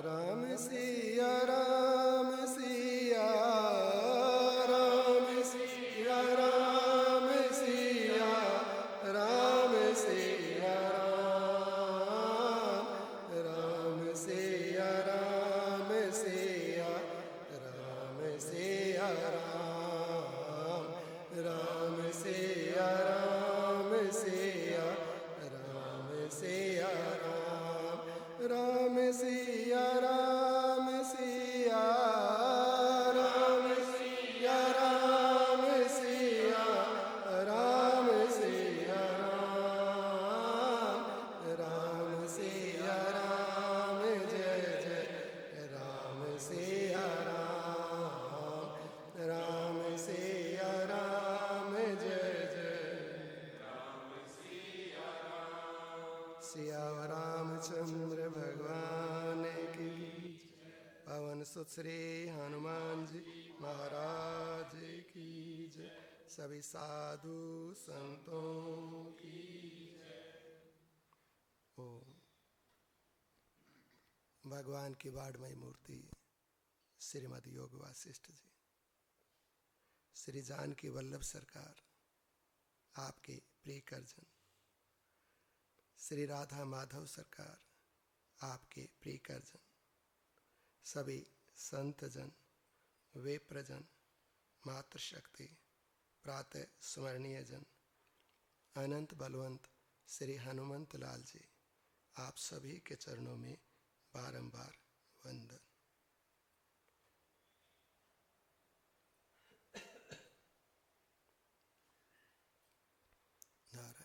राम सिया राम सिया राम सिया राम सिया राम सिया राम सिया राम सिया राम सिया राम राम सिया राम सिया राम सिया राम सिया राम सिया राम सिया राम सिया राम सिया राम सिया राम जय जय राम सिया राम सिया राम जय जय सिया रामचंद्र भगवान की पवन सुत श्री हनुमान जी महाराज की जय। सभी साधु संतों की ओम। भगवान की वाडमयी मूर्ति श्रीमद योग वासिष्ठ जी, श्री जानकी वल्लभ सरकार, आपके प्रिय करजन श्री राधा माधव सरकार, आपके प्रिय करजन, सभी संतजन, वेप्रजन, मातृशक्ति, प्रातः स्मरणीय जन, अनंत बलवंत श्री हनुमंत लाल जी, आप सभी के चरणों में बारंबार वंदन। नारायण।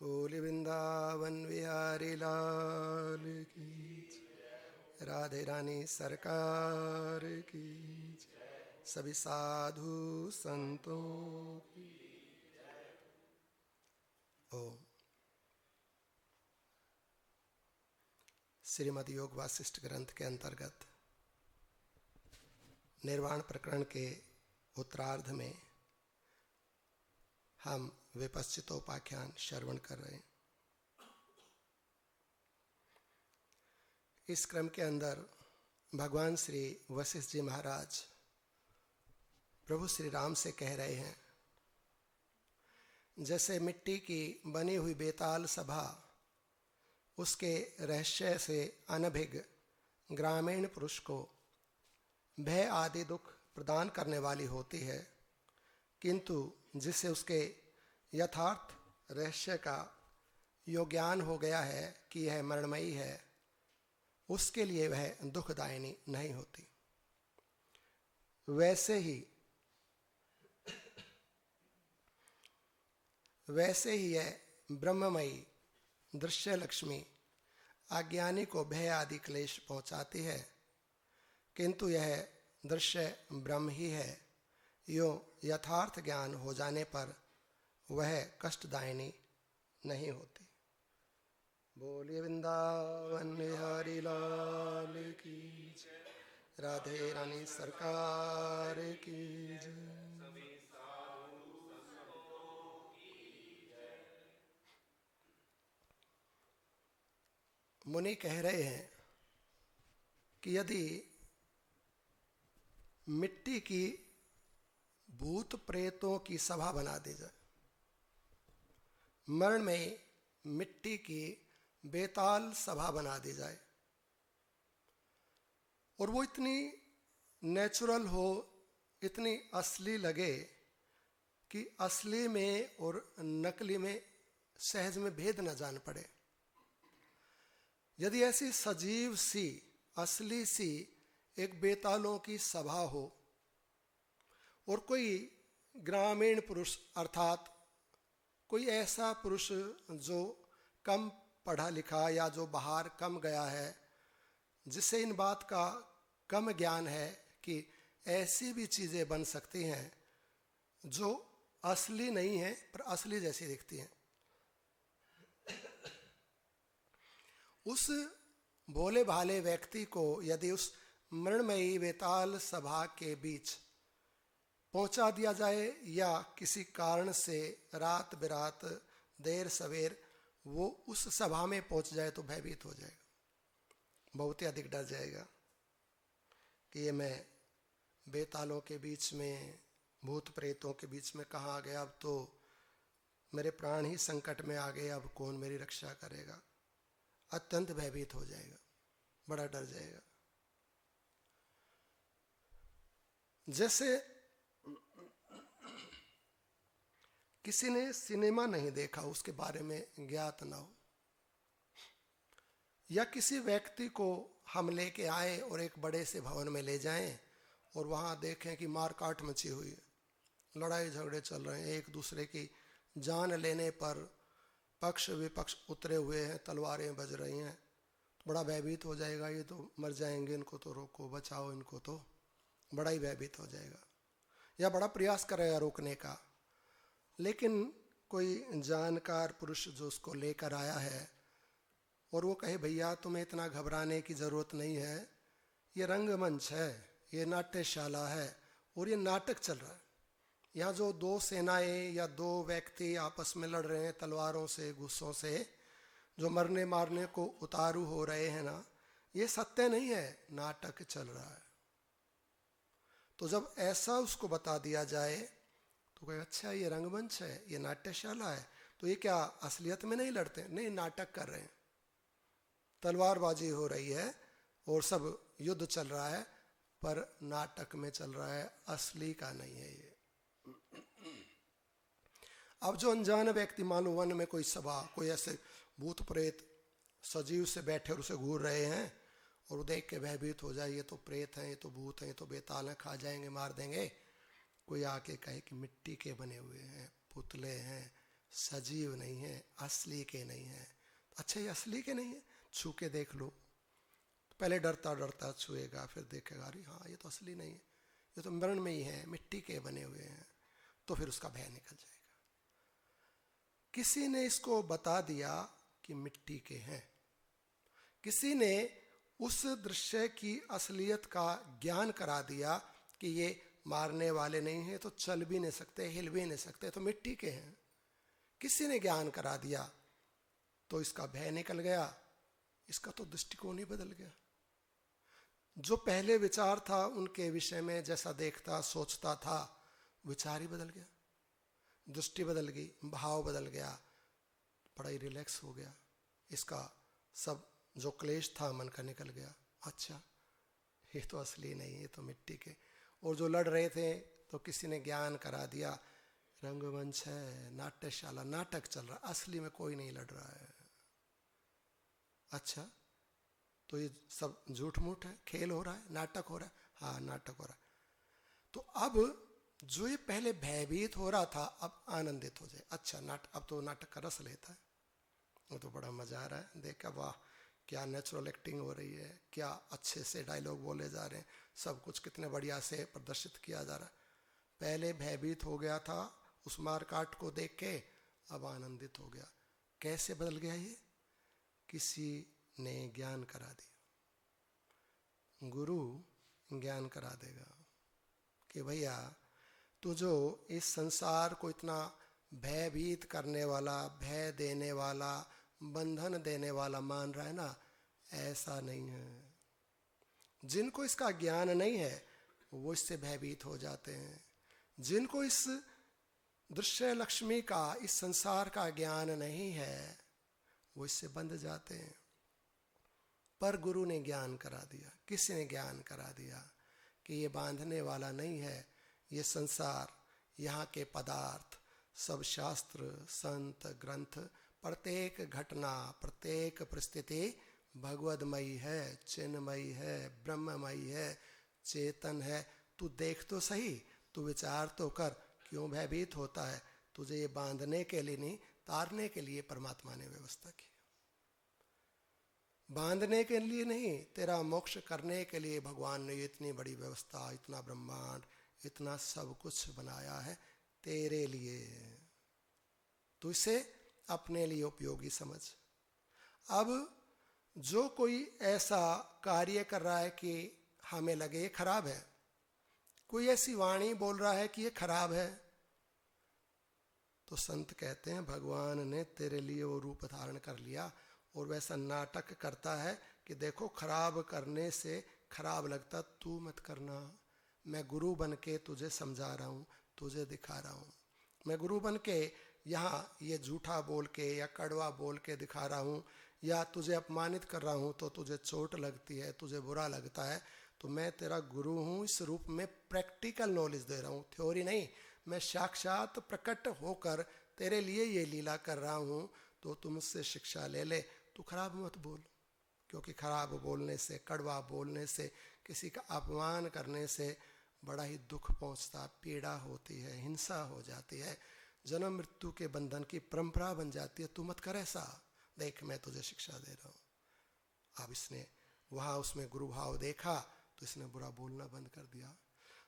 बोले वृंदावन बिहारी लाल की जय, राधे रानी सरकार की जय, सभी साधु संतों की जय। ओम। श्रीमद योग वासिष्ठ ग्रंथ के अंतर्गत निर्वाण प्रकरण के उत्तरार्ध में हम विपश्चितोपाख्यान श्रवण कर रहे हैं। इस क्रम के अंदर भगवान श्री वशिष्ठ जी महाराज प्रभु श्री राम से कह रहे हैं, जैसे मिट्टी की बनी हुई बेताल सभा उसके रहस्य से अनभिज्ञ ग्रामीण पुरुष को भय आदि दुख प्रदान करने वाली होती है, किंतु जिससे उसके यथार्थ रहस्य का यो ज्ञान हो गया है कि यह मरणमयी है, उसके लिए वह दुखदायिनी नहीं होती। वैसे ही यह ब्रह्ममयी दृश्य लक्ष्मी अज्ञानी को भय आदि क्लेश पहुंचाती है, किंतु यह दृश्य ब्रह्म ही है। यो यथार्थ ज्ञान हो जाने पर वह कष्टदायिनी नहीं होती। बोलिए वृंदावन बिहारी लाल की जय, राधे रानी सरकार की जय। मुनि कह रहे हैं कि यदि मिट्टी की भूत प्रेतों की सभा बना दी जाए, मरण में मिट्टी की बेताल सभा बना दी जाए और वो इतनी नेचुरल हो, इतनी असली लगे कि असली में और नकली में सहज में भेद न जान पड़े, यदि ऐसी सजीव सी असली सी एक बेतालों की सभा हो और कोई ग्रामीण पुरुष अर्थात कोई ऐसा पुरुष जो कम पढ़ा लिखा या जो बाहर कम गया है, जिससे इन बात का कम ज्ञान है कि ऐसी भी चीज़ें बन सकती हैं जो असली नहीं है पर असली जैसी दिखती हैं, उस भोले भाले व्यक्ति को यदि उस मरणमयी बेताल सभा के बीच पहुंचा दिया जाए या किसी कारण से रात बिरात देर सवेर वो उस सभा में पहुंच जाए तो भयभीत हो जाएगा। बहुत ही अधिक डर जाएगा कि ये मैं बेतालों के बीच में, भूत प्रेतों के बीच में कहाँ आ गया, अब तो मेरे प्राण ही संकट में आ गए, अब कौन मेरी रक्षा करेगा। अत्यंत भयभीत हो जाएगा, बड़ा डर जाएगा। जैसे किसी ने सिनेमा नहीं देखा, उसके बारे में ज्ञात ना हो, या किसी व्यक्ति को हम लेके आए और एक बड़े से भवन में ले जाएं और वहां देखें कि मारकाट मची हुई है, लड़ाई झगड़े चल रहे हैं, एक दूसरे की जान लेने पर पक्ष विपक्ष उतरे हुए हैं, तलवारें बज रही हैं, बड़ा भयभीत हो जाएगा। ये तो मर जाएंगे, इनको तो रोको, बचाओ इनको, तो बड़ा ही भयभीत हो जाएगा या बड़ा प्रयास करेगा रोकने का। लेकिन कोई जानकार पुरुष जो उसको लेकर आया है और वो कहे भैया तुम्हें इतना घबराने की ज़रूरत नहीं है, ये रंगमंच है, ये नाट्यशाला है और ये नाटक चल रहा है। यहाँ जो दो सेनाएं या दो व्यक्ति आपस में लड़ रहे हैं तलवारों से, गुस्सों से, जो मरने मारने को उतारू हो रहे हैं ना, ये सत्य नहीं है, नाटक चल रहा है। तो जब ऐसा उसको बता दिया जाए तो कहे अच्छा ये रंगमंच है, ये नाट्यशाला है, तो ये क्या असलियत में नहीं लड़ते? नहीं, नाटक कर रहे हैं, तलवारबाजी हो रही है और सब युद्ध चल रहा है, पर नाटक में चल रहा है, असली का नहीं है ये। अब जो अनजान व्यक्ति, मान लो वन में कोई सभा, कोई ऐसे भूत प्रेत सजीव से बैठे और उसे घूर रहे हैं और वो देख के भयभीत हो जाए, ये तो प्रेत हैं, ये तो भूत हैं, ये तो बेताल हैं, खा जाएंगे, मार देंगे। कोई आके कहे कि मिट्टी के बने हुए हैं, पुतले हैं, सजीव नहीं है, असली के नहीं है। अच्छा ये असली के नहीं है, छू के देख लो। पहले डरता डरता छुएगा, फिर देखेगा अरे हाँ ये तो असली नहीं है, ये तो मरण में ही है, मिट्टी के बने हुए हैं, तो फिर उसका भय निकल जाएगा। किसी ने इसको बता दिया कि मिट्टी के हैं, किसी ने उस दृश्य की असलियत का ज्ञान करा दिया कि ये मारने वाले नहीं है, तो चल भी नहीं सकते, हिल भी नहीं सकते, तो मिट्टी के हैं। किसी ने ज्ञान करा दिया तो इसका भय निकल गया, इसका तो दृष्टिकोण ही बदल गया। जो पहले विचार था उनके विषय में, जैसा देखता सोचता था, विचार ही बदल गया, दृष्टि बदल गई, भाव बदल गया, बड़ा ही रिलैक्स हो गया। इसका सब जो क्लेश था मन का निकल गया। अच्छा ये तो असली नहीं, ये तो मिट्टी के। और जो लड़ रहे थे तो किसी ने ज्ञान करा दिया, रंगमंच है, नाट्यशाला, नाटक चल रहा, असली में कोई नहीं लड़ रहा है। अच्छा तो ये सब झूठ मूठ है, खेल हो रहा है, नाटक हो रहा है। हाँ नाटक हो रहा है। तो अब जो ये पहले भयभीत हो रहा था अब आनंदित हो जाए। अच्छा अब तो नाटक का रस लेता है, वो तो बड़ा मजा आ रहा है, देखा वाह क्या नेचुरल एक्टिंग हो रही है, क्या अच्छे से डायलॉग बोले जा रहे हैं, सब कुछ कितने बढ़िया से प्रदर्शित किया जा रहा है। पहले भयभीत हो गया था उस मारकाट को देख के, अब आनंदित हो गया। कैसे बदल गया ये? किसी ने ज्ञान करा दिया। गुरु ज्ञान करा देगा कि भैया तू जो इस संसार को इतना भयभीत करने वाला, भय देने वाला, बंधन देने वाला मान रहा है ना, ऐसा नहीं है। जिनको इसका ज्ञान नहीं है वो इससे भयभीत हो जाते हैं। जिनको इस दृश्य लक्ष्मी का, इस संसार का ज्ञान नहीं है, वो इससे बंध जाते हैं। पर गुरु ने ज्ञान करा दिया, किसी ने ज्ञान करा दिया कि ये बांधने वाला नहीं है, ये संसार, यहाँ के पदार्थ, सब शास्त्र, संत, ग्रंथ, प्रत्येक घटना, प्रत्येक परिस्थिति भगवदमयी है, चिन्मयी है, ब्रह्ममयी है, चेतन है। तू देख तो सही, तू विचार तो कर, क्यों भयभीत होता है? तुझे ये बांधने के लिए नहीं, तारने के लिए परमात्मा ने व्यवस्था की। बांधने के लिए नहीं, तेरा मोक्ष करने के लिए भगवान ने इतनी बड़ी व्यवस्था, इतना ब्रह्मांड, इतना सब कुछ बनाया है तेरे लिए। तू इसे अपने लिए उपयोगी समझ। अब जो कोई ऐसा कार्य कर रहा है कि हमें लगे ये खराब है, कोई ऐसी वाणी बोल रहा है कि ये खराब है, तो संत कहते हैं भगवान ने तेरे लिए वो रूप धारण कर लिया और वैसा नाटक करता है कि देखो खराब करने से खराब लगता, तू मत करना। मैं गुरु बन के तुझे समझा रहा हूँ, तुझे दिखा रहा हूँ। मैं गुरु बन के यहाँ ये झूठा बोल के या कड़वा बोल के दिखा रहा हूँ, या तुझे अपमानित कर रहा हूँ तो तुझे चोट लगती है, तुझे बुरा लगता है, तो मैं तेरा गुरु हूँ। इस रूप में प्रैक्टिकल नॉलेज दे रहा हूँ, थ्योरी नहीं। मैं साक्षात प्रकट होकर तेरे लिए ये लीला कर रहा हूँ, तो तुम मुझसे शिक्षा ले ले। तू खराब मत बोल, क्योंकि खराब बोलने से, कड़वा बोलने से, किसी का अपमान करने से बड़ा ही दुख पहुंचता, पीड़ा होती है, हिंसा हो जाती है, जन्म मृत्यु के बंधन की परंपरा बन जाती है। तू मत कर ऐसा, देख मैं तुझे शिक्षा दे रहा हूँ। अब इसने वहाँ उसमें गुरु भाव देखा तो इसने बुरा बोलना बंद कर दिया।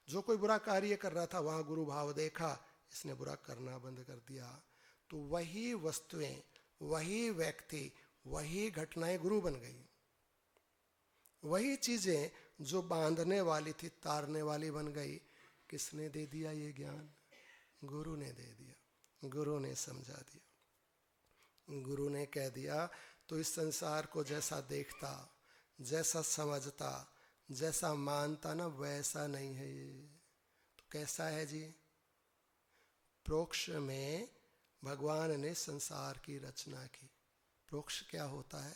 जो कोई बुरा कार्य कर रहा था वहाँ गुरु भाव देखा, इसने बुरा करना बंद कर दिया। तो वही वस्तुएं, वही व्यक्ति, वही घटनाएं गुरु बन गई। वही चीजें जो बांधने वाली थी, तारने वाली बन गई। किसने दे दिया ये ज्ञान? गुरु ने दे दिया, गुरु ने समझा दिया। गुरु ने कह दिया तो इस संसार को जैसा देखता, जैसा समझता, जैसा मानता ना, वैसा नहीं है ये। तो कैसा है जी? प्रोक्ष में भगवान ने संसार की रचना की। प्रोक्ष क्या होता है?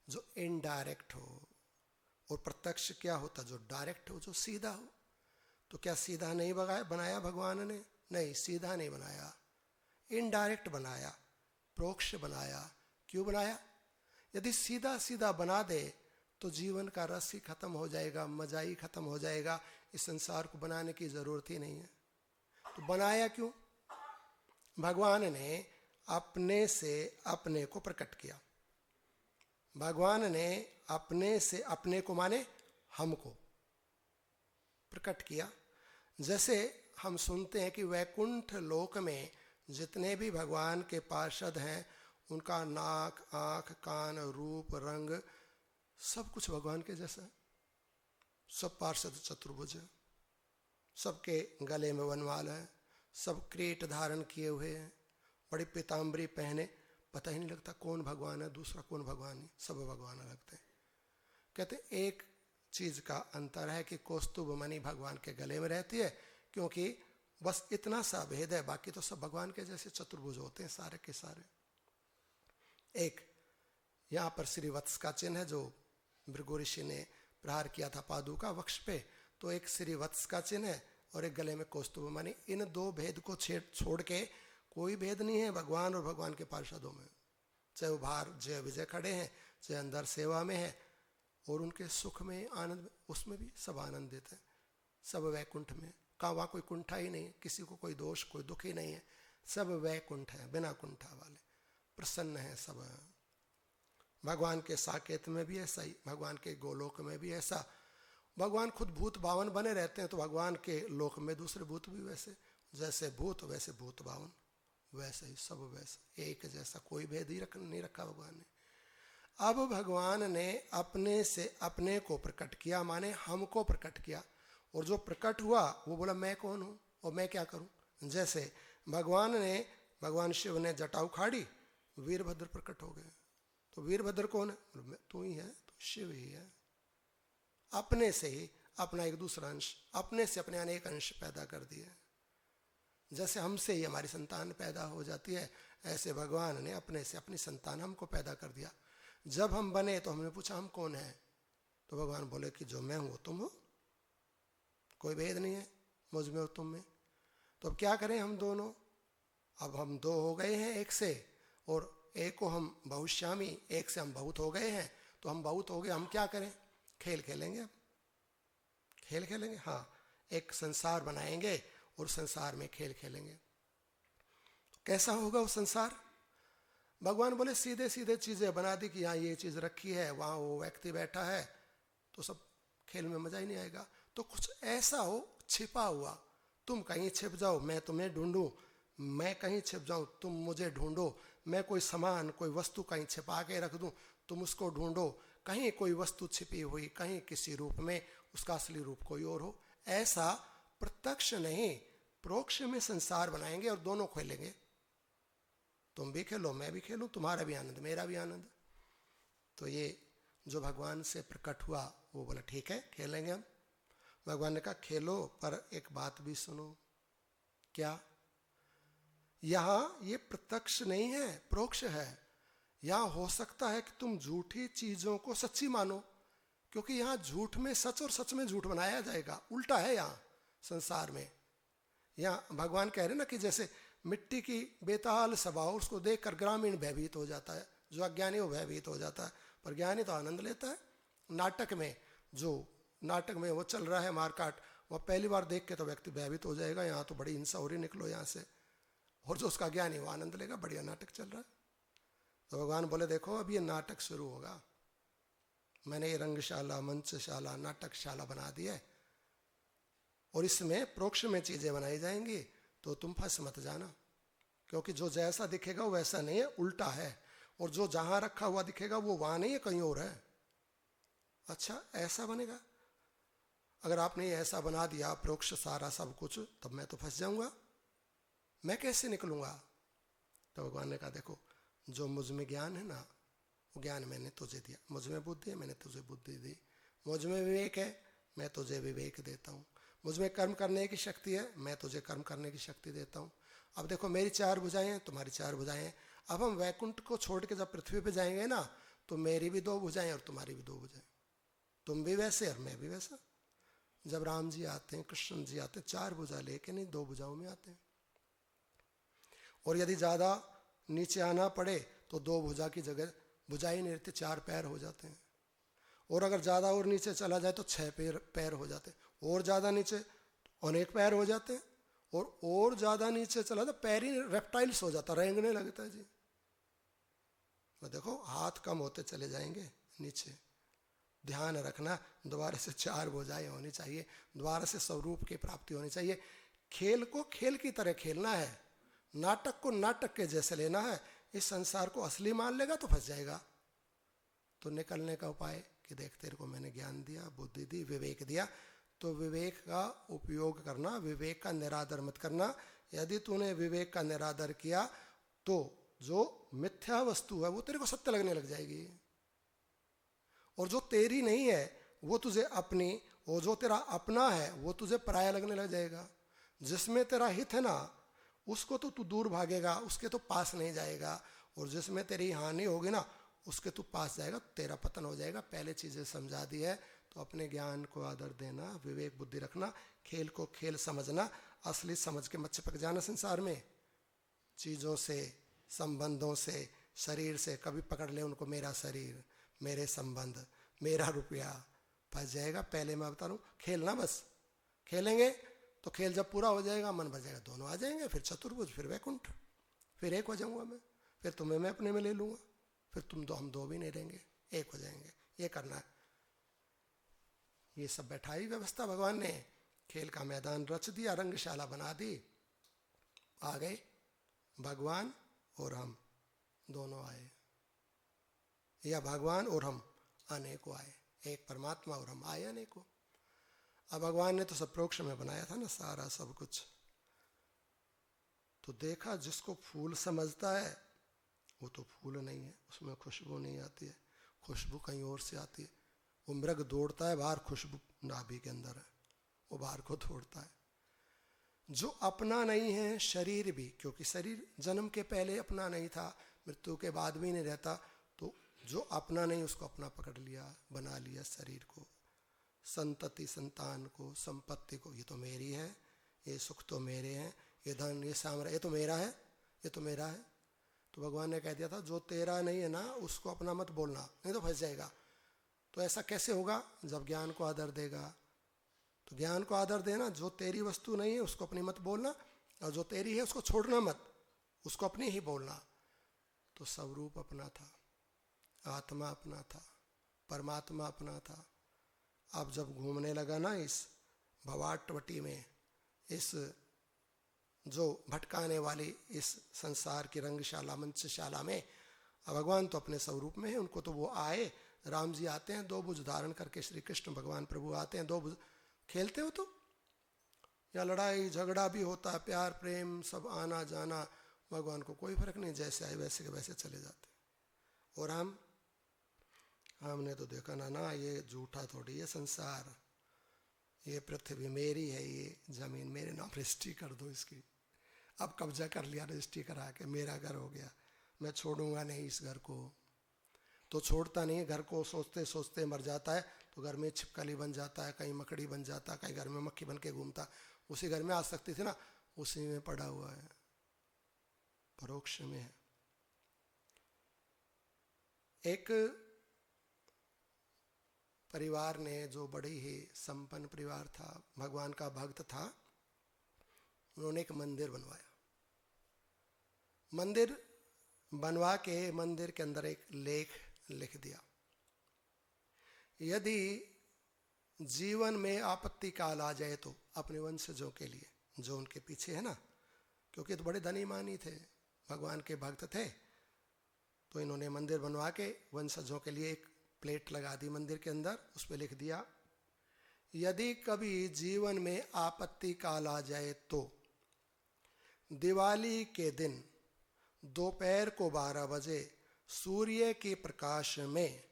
जो इनडायरेक्ट हो। और प्रत्यक्ष क्या होता? जो डायरेक्ट हो, जो सीधा हो। तो क्या सीधा नहीं बनाया भगवान ने? नहीं, सीधा नहीं बनाया, इनडायरेक्ट बनाया, प्रोक्ष बनाया। क्यों बनाया? यदि सीधा सीधा बना दे तो जीवन का रस ही खत्म हो जाएगा, मजा ही खत्म हो जाएगा, इस संसार को बनाने की जरूरत ही नहीं है। तो बनाया क्यों? भगवान ने अपने से अपने को प्रकट किया। भगवान ने अपने से अपने को माने हमको प्रकट किया। जैसे हम सुनते हैं कि वैकुंठ लोक में जितने भी भगवान के पार्षद हैं, उनका नाक, आंख, कान, रूप, रंग सब कुछ भगवान के जैसा है। सब पार्षद चतुर्भुज है, सबके गले में वनमाला है, सब क्रीट धारण किए हुए हैं, बड़ी पीताम्बरी पहने, पता ही नहीं लगता कौन भगवान है, दूसरा कौन भगवान है, सब भगवान लगते हैं। कहते एक चीज का अंतर है कि कौस्तुभ मणि भगवान के गले में रहती है, क्योंकि बस इतना सा भेद है, बाकी तो सब भगवान के जैसे चतुर्भुज होते हैं सारे के सारे। एक यहाँ पर श्री वत्स का चिन्ह है जो भृगु ऋषि ने प्रहार किया था पादुका वक्ष पे, तो एक श्री वत्स का चिन्ह है और एक गले में कौस्तुभ मणि। इन दो भेद को छोड़ के कोई भेद नहीं है भगवान और भगवान के पार्षदों में। चाहे वो बाहर जय विजय खड़े हैं, चाहे अंदर सेवा में है, और उनके सुख में, आनंद में, उसमें भी सब आनंद देते हैं। सब वैकुंठ में, कहाँ वहाँ कोई कुंठा ही नहीं, किसी को कोई दोष, कोई दुख ही नहीं है, सब वैकुंठ है, बिना कुंठा वाले, प्रसन्न है सब। भगवान के साकेत में भी ऐसा ही, भगवान के गोलोक में भी ऐसा। भगवान खुद भूत भावन बने रहते हैं, तो भगवान के लोक में दूसरे भूत भी वैसे, जैसे भूत वैसे भूत भावन, वैसे ही सब वैसा एक जैसा, कोई भेद ही नहीं रखा भगवान ने। अब भगवान ने अपने से अपने को प्रकट किया, माने हमको प्रकट किया, और जो प्रकट हुआ वो बोला मैं कौन हूँ और मैं क्या करूँ। जैसे भगवान शिव ने जटा उखाड़ी, वीरभद्र प्रकट हो गए। तो वीरभद्र कौन है? तू ही है, तो शिव ही है। अपने से ही अपना एक दूसरा अंश, अपने से अपने अनेक अंश पैदा कर दिए। जैसे हमसे ही हमारी संतान पैदा हो जाती है, ऐसे भगवान ने अपने से अपनी संतान हमको पैदा कर दिया। जब हम बने तो हमने पूछा हम कौन हैं, तो भगवान बोले कि जो मैं हूं वो तुम हो, कोई भेद नहीं है मुझ में और तुम में। तो अब क्या करें हम दोनों? अब हम दो हो गए हैं एक से, और एक को हम बहुश्यामी, एक से हम बहुत हो गए हैं। तो हम बहुत हो गए, हम क्या करें? खेल खेलेंगे। अब खेल खेलेंगे, हाँ, एक संसार बनाएंगे और संसार में खेल खेलेंगे। तो कैसा होगा वो संसार? भगवान बोले सीधे सीधे चीजें बना दी कि यहाँ ये चीज रखी है, वहां वो व्यक्ति बैठा है, तो सब खेल में मजा ही नहीं आएगा। तो कुछ ऐसा हो छिपा हुआ, तुम कहीं छिप जाओ मैं तुम्हें ढूंढूं, मैं कहीं छिप जाऊं तुम मुझे ढूंढो, मैं कोई सामान, कोई वस्तु कहीं छिपा के रख दूं, तुम उसको ढूंढो। कहीं कोई वस्तु छिपी हुई, कहीं किसी रूप में, उसका असली रूप कोई और हो। ऐसा प्रत्यक्ष नहीं, प्रोक्ष में संसार बनाएंगे और दोनों खेलेंगे। तुम भी खेलो, मैं भी खेलूं, तुम्हारा भी आनंद, मेरा भी आनंद। तो ये जो भगवान से प्रकट हुआ वो बोला ठीक है खेलेंगे हम। भगवान ने कहा खेलो, पर एक बात भी सुनो। क्या? यहां ये प्रत्यक्ष नहीं है, प्रोक्ष है। यहां हो सकता है कि तुम झूठी चीजों को सच्ची मानो, क्योंकि यहां झूठ में सच और सच में झूठ बनाया जाएगा। उल्टा है यहां संसार में। यहां भगवान कह रहे ना कि जैसे मिट्टी की बेताल सभा, उसको देखकर ग्रामीण भयभीत हो जाता है, जो अज्ञानी वो भयभीत हो जाता है, पर ज्ञानी तो आनंद लेता है। नाटक में वो चल रहा है मारकाट, वह पहली बार देख के तो व्यक्ति भयभीत हो जाएगा, यहाँ तो बड़ी हिंसा हो रही, निकलो यहाँ से। और जो उसका ज्ञानी वो आनंद लेगा, बढ़िया नाटक चल रहा है। तो भगवान बोले देखो अब ये नाटक शुरू होगा, मैंने ये रंगशाला, मंचशाला, नाटकशाला बना दी है, और इसमें प्रोक्ष में चीजें बनाई जाएंगी, तो तुम फंस मत जाना, क्योंकि जो जैसा दिखेगा वो वैसा नहीं है, उल्टा है। और जो जहां रखा हुआ दिखेगा वो वहां नहीं है, कहीं और है। अच्छा ऐसा बनेगा? अगर आपने ऐसा बना दिया प्रोक्ष सारा सब कुछ, तब मैं तो फंस जाऊंगा, मैं कैसे निकलूंगा? तो भगवान ने कहा देखो, जो मुझ में ज्ञान है ना, वो ज्ञान मैंने तुझे दिया। मुझ में बुद्धि है, मैंने तुझे बुद्धि दी। मुझ में विवेक है, मैं तुझे विवेक देता हूँ। मुझ में कर्म करने की शक्ति है, मैं तुझे कर्म करने की शक्ति देता हूँ। अब देखो मेरी 4 भुजाएं हैं, तुम्हारी 4 भुजाएं हैं। अब हम वैकुंठ को छोड़ के जब पृथ्वी पे जाएंगे ना, तो मेरी भी 2 भुजाएं और तुम्हारी भी 2 भुजाएं, तुम भी वैसे और मैं भी वैसा। जब राम जी आते हैं, कृष्ण जी आते हैं, 4 भुजा लेके नहीं, 2 भुजाओं में आते हैं। और यदि ज्यादा नीचे आना पड़े तो 2 भुजा की जगह भुजा ही नहीं रहती, 4 पैर हो जाते हैं। और अगर ज्यादा और नीचे चला जाए तो 6 पैर हो जाते हैं। और ज्यादा नीचे अनेक पैर हो जाते हैं। और ज्यादा नीचे चला तो पैर ही रेप्टाइल्स हो जाता, रेंगने लगता है जी। तो देखो हाथ कम होते चले जाएंगे नीचे। ध्यान रखना, दोबारा से 4 भुजाएं होनी चाहिए, दोबारा से स्वरूप की प्राप्ति होनी चाहिए। खेल को खेल की तरह खेलना है, नाटक को नाटक के जैसे लेना है। इस संसार को असली मान लेगा तो फंस जाएगा। तो निकलने का उपाय कि देख तेरे को मैंने ज्ञान दिया, बुद्धि दी, विवेक दिया, तो विवेक का उपयोग करना, विवेक का निरादर मत करना। यदि तूने विवेक का निरादर किया तो जो मिथ्या वस्तु है वो तेरे को सत्य लगने लग जाएगी, और जो तेरी नहीं है वो तुझे अपनी, और जो तेरा अपना है वो तुझे पराया लगने लग जाएगा। जिसमें तेरा हित है ना, उसको तो तू दूर भागेगा, उसके तो पास नहीं जाएगा। और जिसमें तेरी हानि होगी ना, उसके तू पास जाएगा, तेरा पतन हो जाएगा। पहले चीजें समझा दी है, तो अपने ज्ञान को आदर देना, विवेक बुद्धि रखना, खेल को खेल समझना, असली समझ के मत चिपक जाना संसार में। चीजों से, संबंधों से, शरीर से कभी पकड़ ले उनको, मेरा शरीर, मेरे संबंध, मेरा रुपया, फंस जाएगा। पहले मैं बता रहा हूं, खेलना बस। खेलेंगे तो खेल जब पूरा हो जाएगा, मन बच जाएगा, दोनों आ जाएंगे, फिर चतुर्भुज, फिर वैकुंठ, फिर एक हो जाऊंगा मैं, फिर तुम्हें मैं अपने में ले लूंगा, फिर तुम दो, हम 2 भी नहीं रहेंगे, एक हो जाएंगे। ये करना है। ये सब बैठाई व्यवस्था भगवान ने, खेल का मैदान रच दिया, रंगशाला बना दी। आ गए भगवान और हम दोनों आए, या भगवान और हम अनेकों आए। एक परमात्मा और हम आए अनेकों। अब भगवान ने तो सब प्रोक्ष में बनाया था ना सारा सब कुछ, तो देखा जिसको फूल समझता है वो तो फूल नहीं है, उसमें खुशबू नहीं आती है, खुशबू कहीं और से आती है। वो मृग दौड़ता है बाहर, खुशबू नाभि के अंदर है, वो बाहर को दौड़ता है। जो अपना नहीं है शरीर भी, क्योंकि शरीर जन्म के पहले अपना नहीं था, मृत्यु के बाद भी नहीं रहता, तो जो अपना नहीं उसको अपना पकड़ लिया, बना लिया शरीर को, संतति, संतान को, संपत्ति को। ये तो मेरी है, ये सुख तो मेरे हैं, ये धन, ये साम्राज्य, ये तो मेरा है, ये तो मेरा है। तो भगवान ने कह दिया था जो तेरा नहीं है ना उसको अपना मत बोलना, नहीं तो फंस जाएगा। तो ऐसा कैसे होगा? जब ज्ञान को आदर देगा। तो ज्ञान को आदर देना, जो तेरी वस्तु नहीं है उसको अपनी मत बोलना, और जो तेरी है उसको छोड़ना मत, उसको अपनी ही बोलना। तो स्वरूप अपना था, आत्मा अपना था, परमात्मा अपना था। अब जब घूमने लगा ना इस भवाटवटी में, इस जो भटकाने वाली इस संसार की रंगशाला, मंचशाला में, अब भगवान तो अपने स्वरूप में है, उनको तो वो आए, राम जी आते हैं 2 भुज धारण करके, श्री कृष्ण भगवान प्रभु आते हैं 2 भुज, खेलते हो तो या लड़ाई झगड़ा भी होता है, प्यार प्रेम सब आना जाना, भगवान को कोई फर्क नहीं, जैसे आए वैसे के वैसे चले जाते। और हम हमने तो देखा ना ये झूठा थोड़ी है संसार, ये पृथ्वी मेरी है, ये जमीन मेरे नाम रजिस्ट्री कर दो इसकी। अब कब्जा कर लिया रजिस्ट्री करा के, मेरा घर हो गया, मैं छोड़ूंगा नहीं इस घर को। तो छोड़ता नहीं, घर को सोचते सोचते मर जाता है, तो घर में छिपकली बन जाता है, कहीं मकड़ी बन जाता है, कहीं घर में मक्खी बन के घूमता। उसी घर में आ सकती थी ना, उसी में पड़ा हुआ है, परोक्ष में है। एक परिवार ने, जो बड़ी ही संपन्न परिवार था, भगवान का भक्त था, उन्होंने एक मंदिर बनवाया। मंदिर बनवा के मंदिर के अंदर एक लेख लिख दिया, यदि जीवन में आपत्ति काल आ जाए तो अपने वंशजों के लिए, जो उनके पीछे है ना, क्योंकि तो बड़े धनी मानी थे, भगवान के भक्त थे, तो इन्होंने मंदिर बनवा के वंशजों के लिए एक प्लेट लगा दी मंदिर के अंदर। उस पर लिख दिया, यदि कभी जीवन में आपत्ति काल आ जाए तो दिवाली के दिन दोपहर को 12 बजे सूर्य के प्रकाश में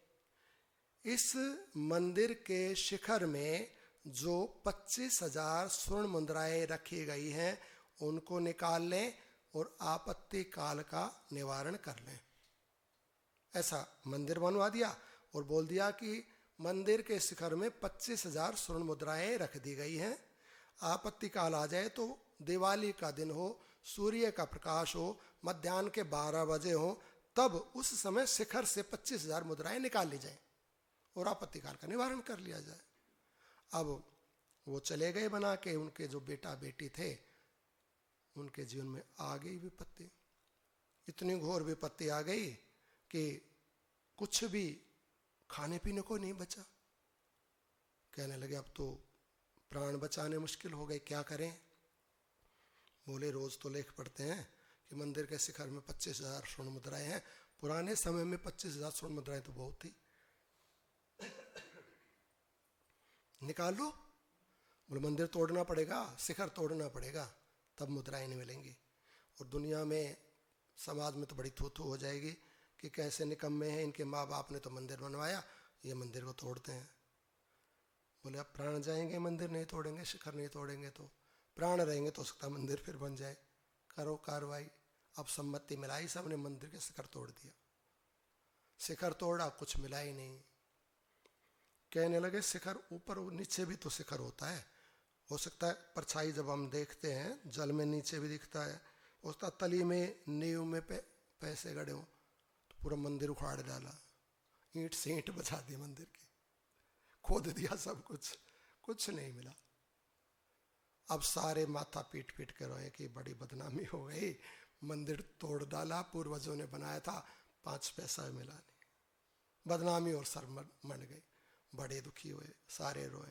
इस मंदिर के शिखर में जो 25,000 स्वर्ण मुद्राएं रखी गई हैं उनको निकाल लें और आपत्ति काल का निवारण कर लें। ऐसा मंदिर बनवा दिया और बोल दिया कि मंदिर के शिखर में 25,000 स्वर्ण मुद्राएं रख दी गई हैं, आपत्ति काल आ जाए तो दिवाली का दिन हो, सूर्य का प्रकाश हो, मध्याह्न के 12 बजे हो, तब उस समय शिखर से 25,000 मुद्राएं निकाल ली जाए और आपत्ति काल का निवारण कर लिया जाए। अब वो चले गए बना के, उनके जो बेटा बेटी थे उनके जीवन में आ गई विपत्ति, इतनी घोर विपत्ति आ गई कि कुछ भी खाने पीने को नहीं बचा। कहने लगे अब तो प्राण बचाने मुश्किल हो गए, क्या करें। बोले रोज तो लेख पढ़ते हैं कि मंदिर के शिखर में 25,000 स्वर्ण मुद्राएं हैं, पुराने समय में 25,000 स्वर्ण मुद्राएं तो बहुत थी, निकाल लो। बोले मंदिर तोड़ना पड़ेगा, शिखर तोड़ना पड़ेगा, तब मुद्राएं नहीं मिलेंगी। और दुनिया में, समाज में तो बड़ी थू थू हो जाएगी कि कैसे निकम्मे हैं, इनके माँ बाप ने तो मंदिर बनवाया, ये मंदिर को तोड़ते हैं। बोले अब प्राण जाएंगे मंदिर नहीं तोड़ेंगे, शिखर नहीं तोड़ेंगे, तो प्राण रहेंगे तो उसका मंदिर फिर बन जाए, करो कार्रवाई। अब सम्मति मिलाई, सबने मंदिर के शिखर तोड़ दिया। शिखर तोड़ा, कुछ मिला ही नहीं। कहने लगे शिखर ऊपर नीचे भी तो शिखर होता है, हो सकता है परछाई जब हम देखते हैं जल में नीचे भी दिखता है, उसका तली में नींव में पैसे गड़े हों, तो पूरा मंदिर उखाड़ डाला, ईंट से ईंट बचा दी मंदिर की, खोद दिया सब कुछ, कुछ नहीं मिला। अब सारे माथा पीट पीट के रोए कि बड़ी बदनामी हो गई, मंदिर तोड़ डाला, पूर्वजों ने बनाया था, 5 पैसा मिला नहीं, बदनामी और सर मंड गई। बड़े दुखी हुए, सारे रोए।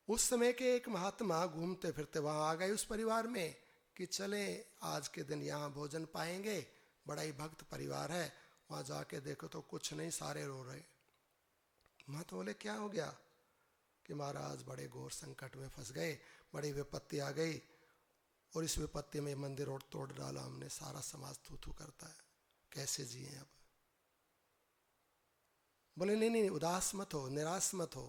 उस समय के एक महात्मा घूमते फिरते वहां आ गए उस परिवार में कि चले आज के दिन यहाँ भोजन पाएंगे, बड़ा ही भक्त परिवार है, वहां जाके देखो तो कुछ नहीं, सारे रो रहे। महात्मा बोले क्या हो गया? कि महाराज बड़े घोर संकट में फंस गए, बड़ी विपत्ति आ गई और इस विपत्ति में मंदिर और तोड़ डाला हमने, सारा समाज थू थू करता है, कैसे जिए अब। बोले नहीं नहीं उदास मत हो, निराश मत हो।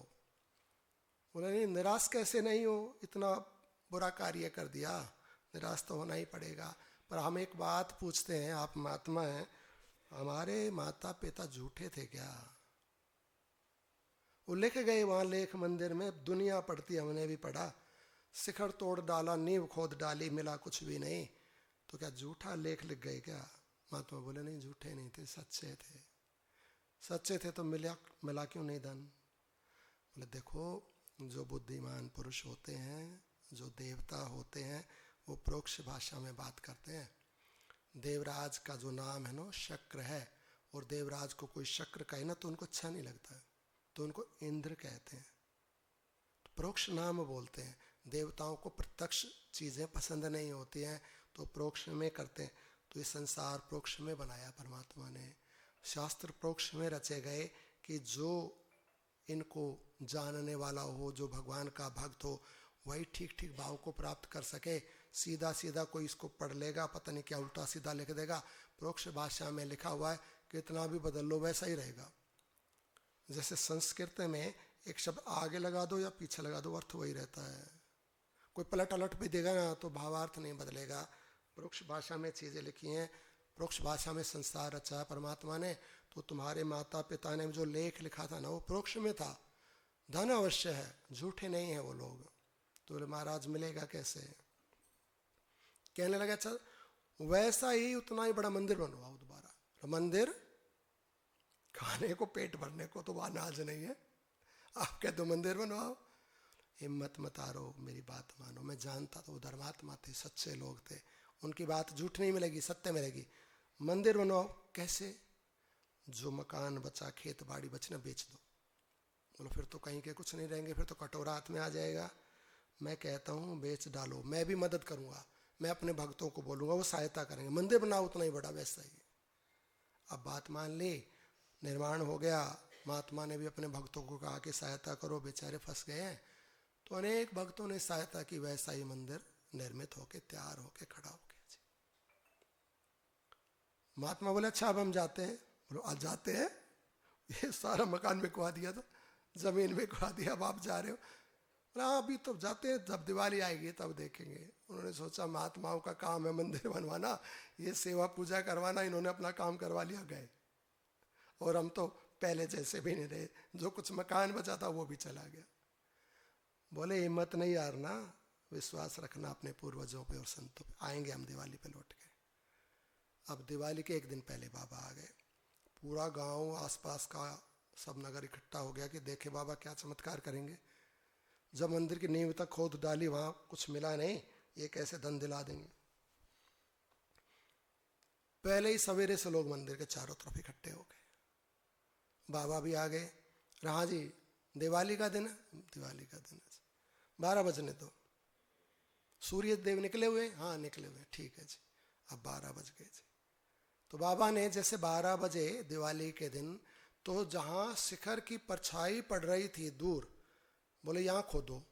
बोले नहीं निराश कैसे नहीं हो, इतना बुरा कार्य कर दिया, निराश तो होना ही पड़ेगा। पर हम एक बात पूछते हैं, आप महात्मा हैं, हमारे माता पिता झूठे थे क्या? वो लिख गए वहां लेख मंदिर में, दुनिया पढ़ती, हमने भी पढ़ा, शिखर तोड़ डाला, नींव खोद डाली, मिला कुछ भी नहीं, तो क्या झूठा लेख लिख गए क्या? महात्मा बोले नहीं झूठे नहीं थे, सच्चे थे। सच्चे थे तो मिला क्यों नहीं धन? बोले देखो जो बुद्धिमान पुरुष होते हैं, जो देवता होते हैं, वो प्रोक्ष भाषा में बात करते हैं। देवराज का जो नाम है ना शक्र है, और देवराज को कोई शक्र कहे ना तो उनको अच्छा नहीं लगता है, तो उनको इंद्र कहते हैं, तो प्रोक्ष नाम बोलते हैं। देवताओं को प्रत्यक्ष चीज़ें पसंद नहीं होती हैं तो प्रोक्ष में करते हैं। तो ये संसार प्रोक्ष में बनाया परमात्मा ने, शास्त्र प्रोक्ष में रचे गए कि जो इनको जानने वाला हो, जो भगवान का भक्त हो, वही ठीक ठीक भाव को प्राप्त कर सके। सीधा सीधा कोई इसको पढ़ लेगा, पता नहीं क्या उल्टा सीधा लिख देगा। प्रोक्ष भाषा में लिखा हुआ है कितना भी बदल लो वैसा ही रहेगा। जैसे संस्कृत में एक शब्द आगे लगा दो या पीछे लगा दो, अर्थ वही रहता है। कोई पलट अलट भी देगा ना तो भावार्थ नहीं बदलेगा। परोक्ष भाषा में चीज़ें लिखी हैं, परोक्ष भाषा में संसार रचा परमात्मा ने। तो तुम्हारे माता पिता ने जो लेख लिखा था ना, वो परोक्ष में था। धन अवश्य है, झूठे नहीं है वो लोग। तो बोले महाराज मिलेगा कैसे? कहने लगा अच्छा वैसा ही उतना ही बड़ा मंदिर बनवाओ दोबारा। तो मंदिर खाने को, पेट भरने को तो वहाँ अनाज नहीं है, आप कह दो मंदिर बनवाओ। हिम्मत मत हारो, मेरी बात मानो। मैं जानता था वो धर्मात्मा थे, सच्चे लोग थे, उनकी बात झूठ नहीं मिलेगी, सत्य मिलेगी। मंदिर बनवाओ। कैसे? जो मकान बचा, खेत बाड़ी बची ना, बेच दो। बोलो फिर तो कहीं के कुछ नहीं रहेंगे, फिर तो कटोरा हाथ में आ जाएगा। मैं कहता हूँ बेच डालो, मैं भी मदद करूँगा, मैं अपने भक्तों को बोलूँगा, वो सहायता करेंगे। मंदिर बनाओ उतना ही बड़ा, वैसा ही। अब बात मान ली, निर्माण हो गया। महात्मा ने भी अपने भक्तों को कहा कि सहायता करो, बेचारे फंस गए हैं। तो अनेक भक्तों ने सहायता की, वैसा ही मंदिर निर्मित होके, तैयार होके, खड़ा होके। महात्मा बोले अच्छा अब हम जाते हैं। बोलो आज जाते हैं? ये सारा मकान बिकवा दिया था, जमीन बिकवा दिया, अब आप जा रहे हो? हाँ अभी तो जाते हैं, जब दिवाली आएगी तब देखेंगे। उन्होंने सोचा महात्माओं का काम है मंदिर बनवाना, ये सेवा पूजा करवाना, इन्होंने अपना काम करवा लिया, गए। और हम तो पहले जैसे भी नहीं रहे, जो कुछ मकान बचा था वो भी चला गया। बोले हिम्मत नहीं हारना, विश्वास रखना अपने पूर्वजों पे और संतों पे, आएंगे हम दिवाली पे लौट के। अब दिवाली के एक दिन पहले बाबा आ गए। पूरा गांव आसपास का सब नगर इकट्ठा हो गया कि देखे बाबा क्या चमत्कार करेंगे। जब मंदिर की नींव तक खोद डाली, वहां कुछ मिला नहीं, ये कैसे धन दिला देंगे। पहले ही सवेरे से लोग मंदिर के चारों तरफ इकट्ठे हो गए। बाबा भी आ गए। हाँ जी दिवाली का दिन है, दिवाली का दिन है, 12 बजने दो। सूर्य देव निकले हुए? हाँ निकले हुए, ठीक है जी। अब 12 बज गए जी। तो बाबा ने जैसे 12 बजे दिवाली के दिन, तो जहां शिखर की परछाई पड़ रही थी दूर, बोले यहां खोदो।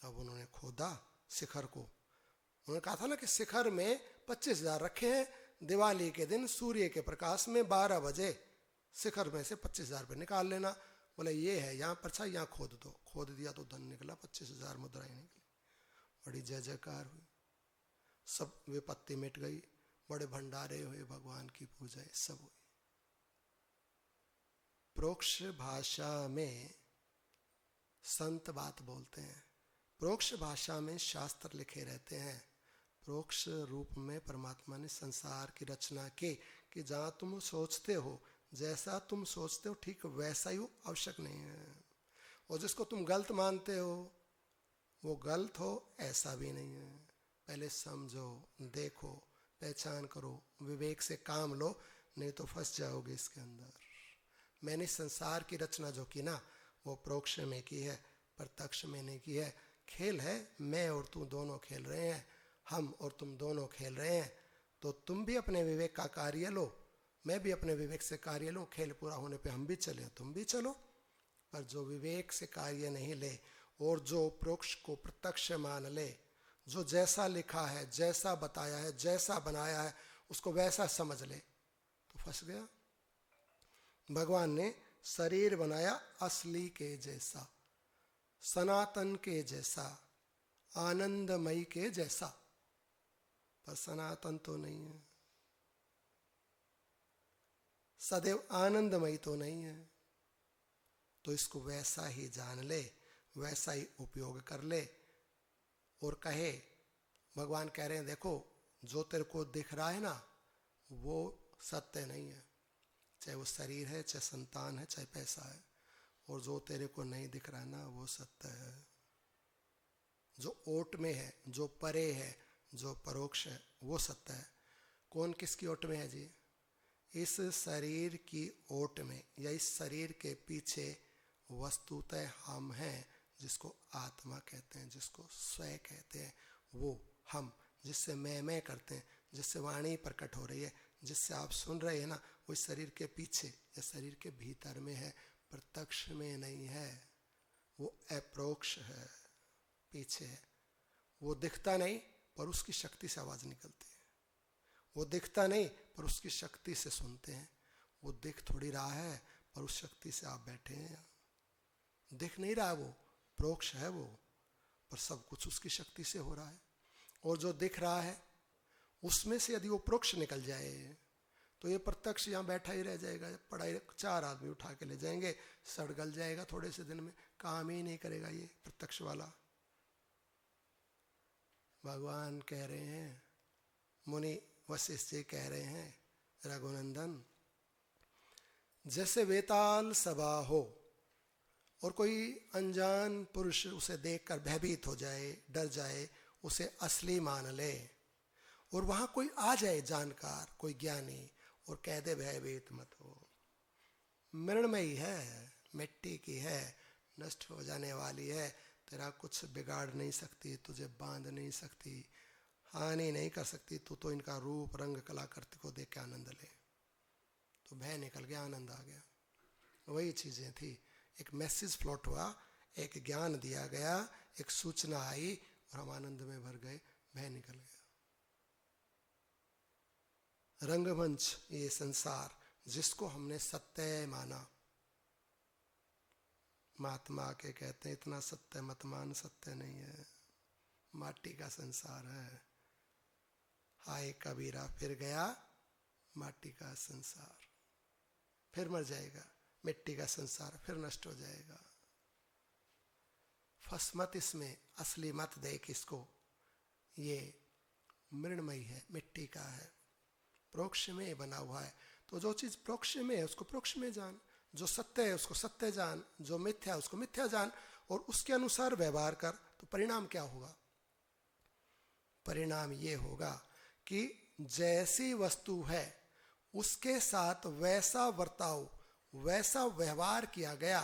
अब उन्होंने खोदा शिखर को। उन्होंने कहा था ना कि शिखर में 25,000 रखे हैं, दिवाली के दिन सूर्य के प्रकाश में 12 बजे शिखर में से 25,000 रुपये निकाल लेना। बोले ये है यहाँ परछाई, यहाँ खोद दो। खोद दिया तो धन निकला, 25,000 मुद्राएं निकली। बड़ी जय जयकार हुई, सब विपत्ति मिट गई, बड़े भंडारे हुए, भगवान की पूजा सब हुई। प्रोक्ष भाषा में संत बात बोलते हैं, प्रोक्ष भाषा में शास्त्र लिखे रहते हैं। प्रोक्ष रूप में परमात्मा ने संसार की रचना की कि जहाँ तुम सोचते हो, जैसा तुम सोचते हो ठीक वैसा ही हो, आवश्यक नहीं है। और जिसको तुम गलत मानते हो वो गलत हो, ऐसा भी नहीं है। पहले समझो, देखो, पहचान करो, विवेक से काम लो, नहीं तो फंस जाओगे इसके अंदर। मैंने संसार की रचना जो की ना, वो प्रोक्ष में की है, प्रत्यक्ष में नहीं की है। खेल है, मैं और तू दोनों खेल रहे हैं, हम और तुम दोनों खेल रहे हैं। तो तुम भी अपने विवेक का कार्य लो, मैं भी अपने विवेक से कार्य लूँ। खेल पूरा होने पे हम भी चले, तुम भी चलो। पर जो विवेक से कार्य नहीं ले और जो प्रोक्ष को प्रत्यक्ष मान ले, जो जैसा लिखा है, जैसा बताया है, जैसा बनाया है, उसको वैसा समझ ले, तो फंस गया। भगवान ने शरीर बनाया असली के जैसा, सनातन के जैसा, आनंदमयी के जैसा, पर सनातन तो नहीं है, सदैव आनंदमयी तो नहीं है। तो इसको वैसा ही जान ले, वैसा ही उपयोग कर ले। और कहे, भगवान कह रहे हैं देखो जो तेरे को दिख रहा है ना, वो सत्य नहीं है। चाहे वो शरीर है, चाहे संतान है, चाहे पैसा है। और जो तेरे को नहीं दिख रहा है ना, वो सत्य है। जो ओट में है, जो परे है, जो परोक्ष है, वो सत्य है। कौन किसकी ओट में है जी? इस शरीर की ओट में या इस शरीर के पीछे वस्तुतः हम हैं, जिसको आत्मा कहते हैं, जिसको स्वयं कहते हैं। वो हम जिससे मैं करते हैं, जिससे वाणी प्रकट हो रही है, जिससे आप सुन रहे हैं ना, वो इस शरीर के पीछे या शरीर के भीतर में है, प्रत्यक्ष में नहीं है। वो अप्रोक्ष है, पीछे है। वो दिखता नहीं, पर उसकी शक्ति से आवाज निकलती है। वो दिखता नहीं पर उसकी शक्ति से सुनते हैं। वो दिख थोड़ी रहा है पर उस शक्ति से आप बैठे हैं। दिख नहीं रहा, वो प्रोक्ष है वो, पर सब कुछ उसकी शक्ति से हो रहा है। और जो दिख रहा है उसमें से यदि वो प्रोक्ष निकल जाए तो ये प्रत्यक्ष यहाँ बैठा ही रह जाएगा। पढ़ाई 4 आदमी उठा के ले जाएंगे, सड़ गल जाएगा थोड़े से दिन में, काम ही नहीं करेगा ये प्रत्यक्ष वाला। भगवान कह रहे हैं, मुनि वशिष्ठ जी कह रहे हैं, रघुनंदन, जैसे वेताल सभा हो और कोई अनजान पुरुष उसे देखकर भयभीत हो जाए, डर जाए, उसे असली मान ले, और वहां कोई आ जाए जानकार, कोई ज्ञानी, और कह दे भयभीत मत हो, मृणमयी है, मिट्टी की है, नष्ट हो जाने वाली है, तेरा कुछ बिगाड़ नहीं सकती, तुझे बांध नहीं सकती, हानि नहीं कर सकती, तू तो इनका रूप रंग कलाकृति को देख के आनंद ले। तो भय निकल गया, आनंद आ गया। वही चीजें थी, एक मैसेज फ्लोट हुआ, एक ज्ञान दिया गया, एक सूचना आई और हम आनंद में भर गए, भय निकल गया। रंगमंच, ये संसार जिसको हमने सत्य माना, महात्मा के कहते हैं इतना सत्य मत मान, सत्य नहीं है, माटी का संसार है। हाय कबीरा, फिर गया माटी का संसार, फिर मर जाएगा, मिट्टी का संसार फिर नष्ट हो जाएगा। फंस मत इसमें, असली मत देख इसको, ये मृणमयी है, मिट्टी का है, प्रोक्ष में बना हुआ है। तो जो चीज प्रोक्ष में है उसको प्रोक्ष में जान, जो सत्य है उसको सत्य जान, जो मिथ्या है उसको मिथ्या जान, और उसके अनुसार व्यवहार कर। तो परिणाम क्या होगा? परिणाम ये होगा कि जैसी वस्तु है उसके साथ वैसा बर्ताव, वैसा व्यवहार किया गया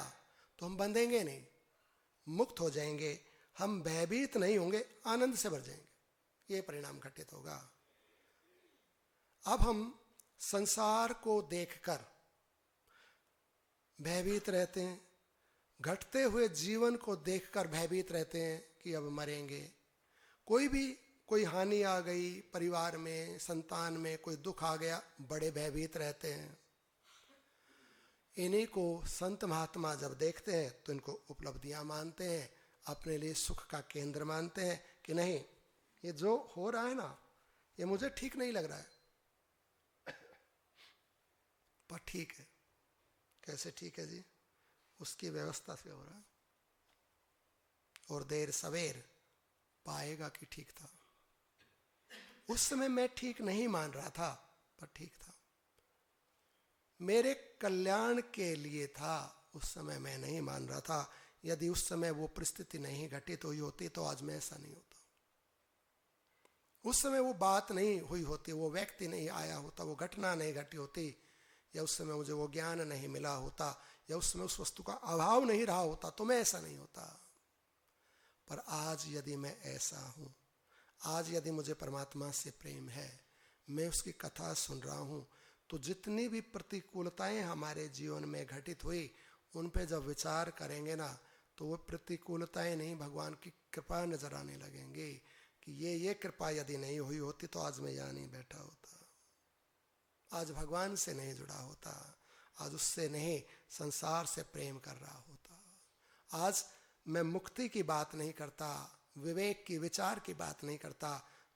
तो हम बंधेंगे नहीं, मुक्त हो जाएंगे, हम भयभीत नहीं होंगे, आनंद से भर जाएंगे। ये परिणाम घटित होगा। अब हम संसार को देखकर भयभीत रहते हैं, घटते हुए जीवन को देखकर भयभीत रहते हैं कि अब मरेंगे। कोई हानि आ गई परिवार में, संतान में कोई दुख आ गया, बड़े भयभीत रहते हैं। इन्हीं को संत महात्मा जब देखते हैं तो इनको उपलब्धियां मानते हैं, अपने लिए सुख का केंद्र मानते हैं कि नहीं, ये जो हो रहा है ना, ये मुझे ठीक नहीं लग रहा है, पर ठीक है। कैसे ठीक है जी? उसकी व्यवस्था से हो रहा है, और देर सवेर पाएगा कि ठीक था। उस समय मैं ठीक नहीं मान रहा था, पर ठीक था, मेरे कल्याण के लिए था। उस समय मैं नहीं मान रहा था। यदि उस समय वो परिस्थिति नहीं घटित हुई होती तो आज मैं ऐसा नहीं होता। उस समय वो बात नहीं हुई होती, वो व्यक्ति नहीं आया होता, वो घटना नहीं घटी होती, या उस समय मुझे वो ज्ञान नहीं मिला होता, या उस समय उस वस्तु का अभाव नहीं रहा होता, तो मैं ऐसा नहीं होता। पर आज यदि मैं ऐसा हूं, आज यदि मुझे परमात्मा से प्रेम है, मैं उसकी कथा सुन रहा हूं, तो जितनी भी प्रतिकूलताएं हमारे जीवन में घटित हुई, उन पे जब विचार करेंगे ना, तो वो प्रतिकूलताएं नहीं, भगवान की कृपा नजर आने लगेंगी कि ये कृपा यदि नहीं हुई होती तो आज मैं यहाँ नहीं बैठा होता, आज भगवान से नहीं जुड़ा होता, आज उससे नहीं, संसार से प्रेम कर रहा होता, आज मैं मुक्ति की बात नहीं करता, विवेक की, विचार की बात नहीं करता,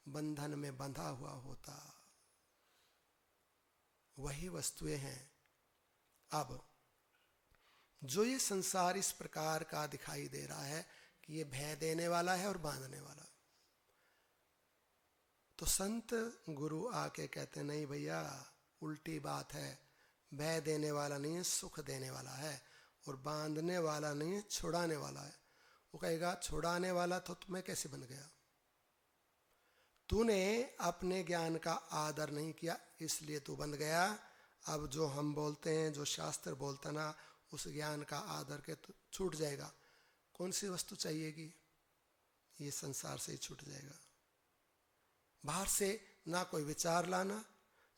बंधन में बंधा हुआ होता। वही वस्तुएं हैं अब जो ये संसार इस प्रकार का दिखाई दे रहा है कि ये भय देने वाला है और बांधने वाला। तो संत गुरु आके कहते नहीं भैया, उल्टी बात है, भय देने वाला नहीं है, सुख देने वाला है, और बांधने वाला नहीं है, छुड़ाने वाला है। वो कहेगा छुड़ाने वाला तो तुम्हें कैसे बन गया? तूने अपने ज्ञान का आदर नहीं किया, इसलिए तू बंध गया। अब जो हम बोलते हैं, जो शास्त्र बोलता ना, उस ज्ञान का आदर के तो छूट जाएगा। कौन सी वस्तु चाहिएगी? ये संसार से ही छूट जाएगा। बाहर से ना कोई विचार लाना,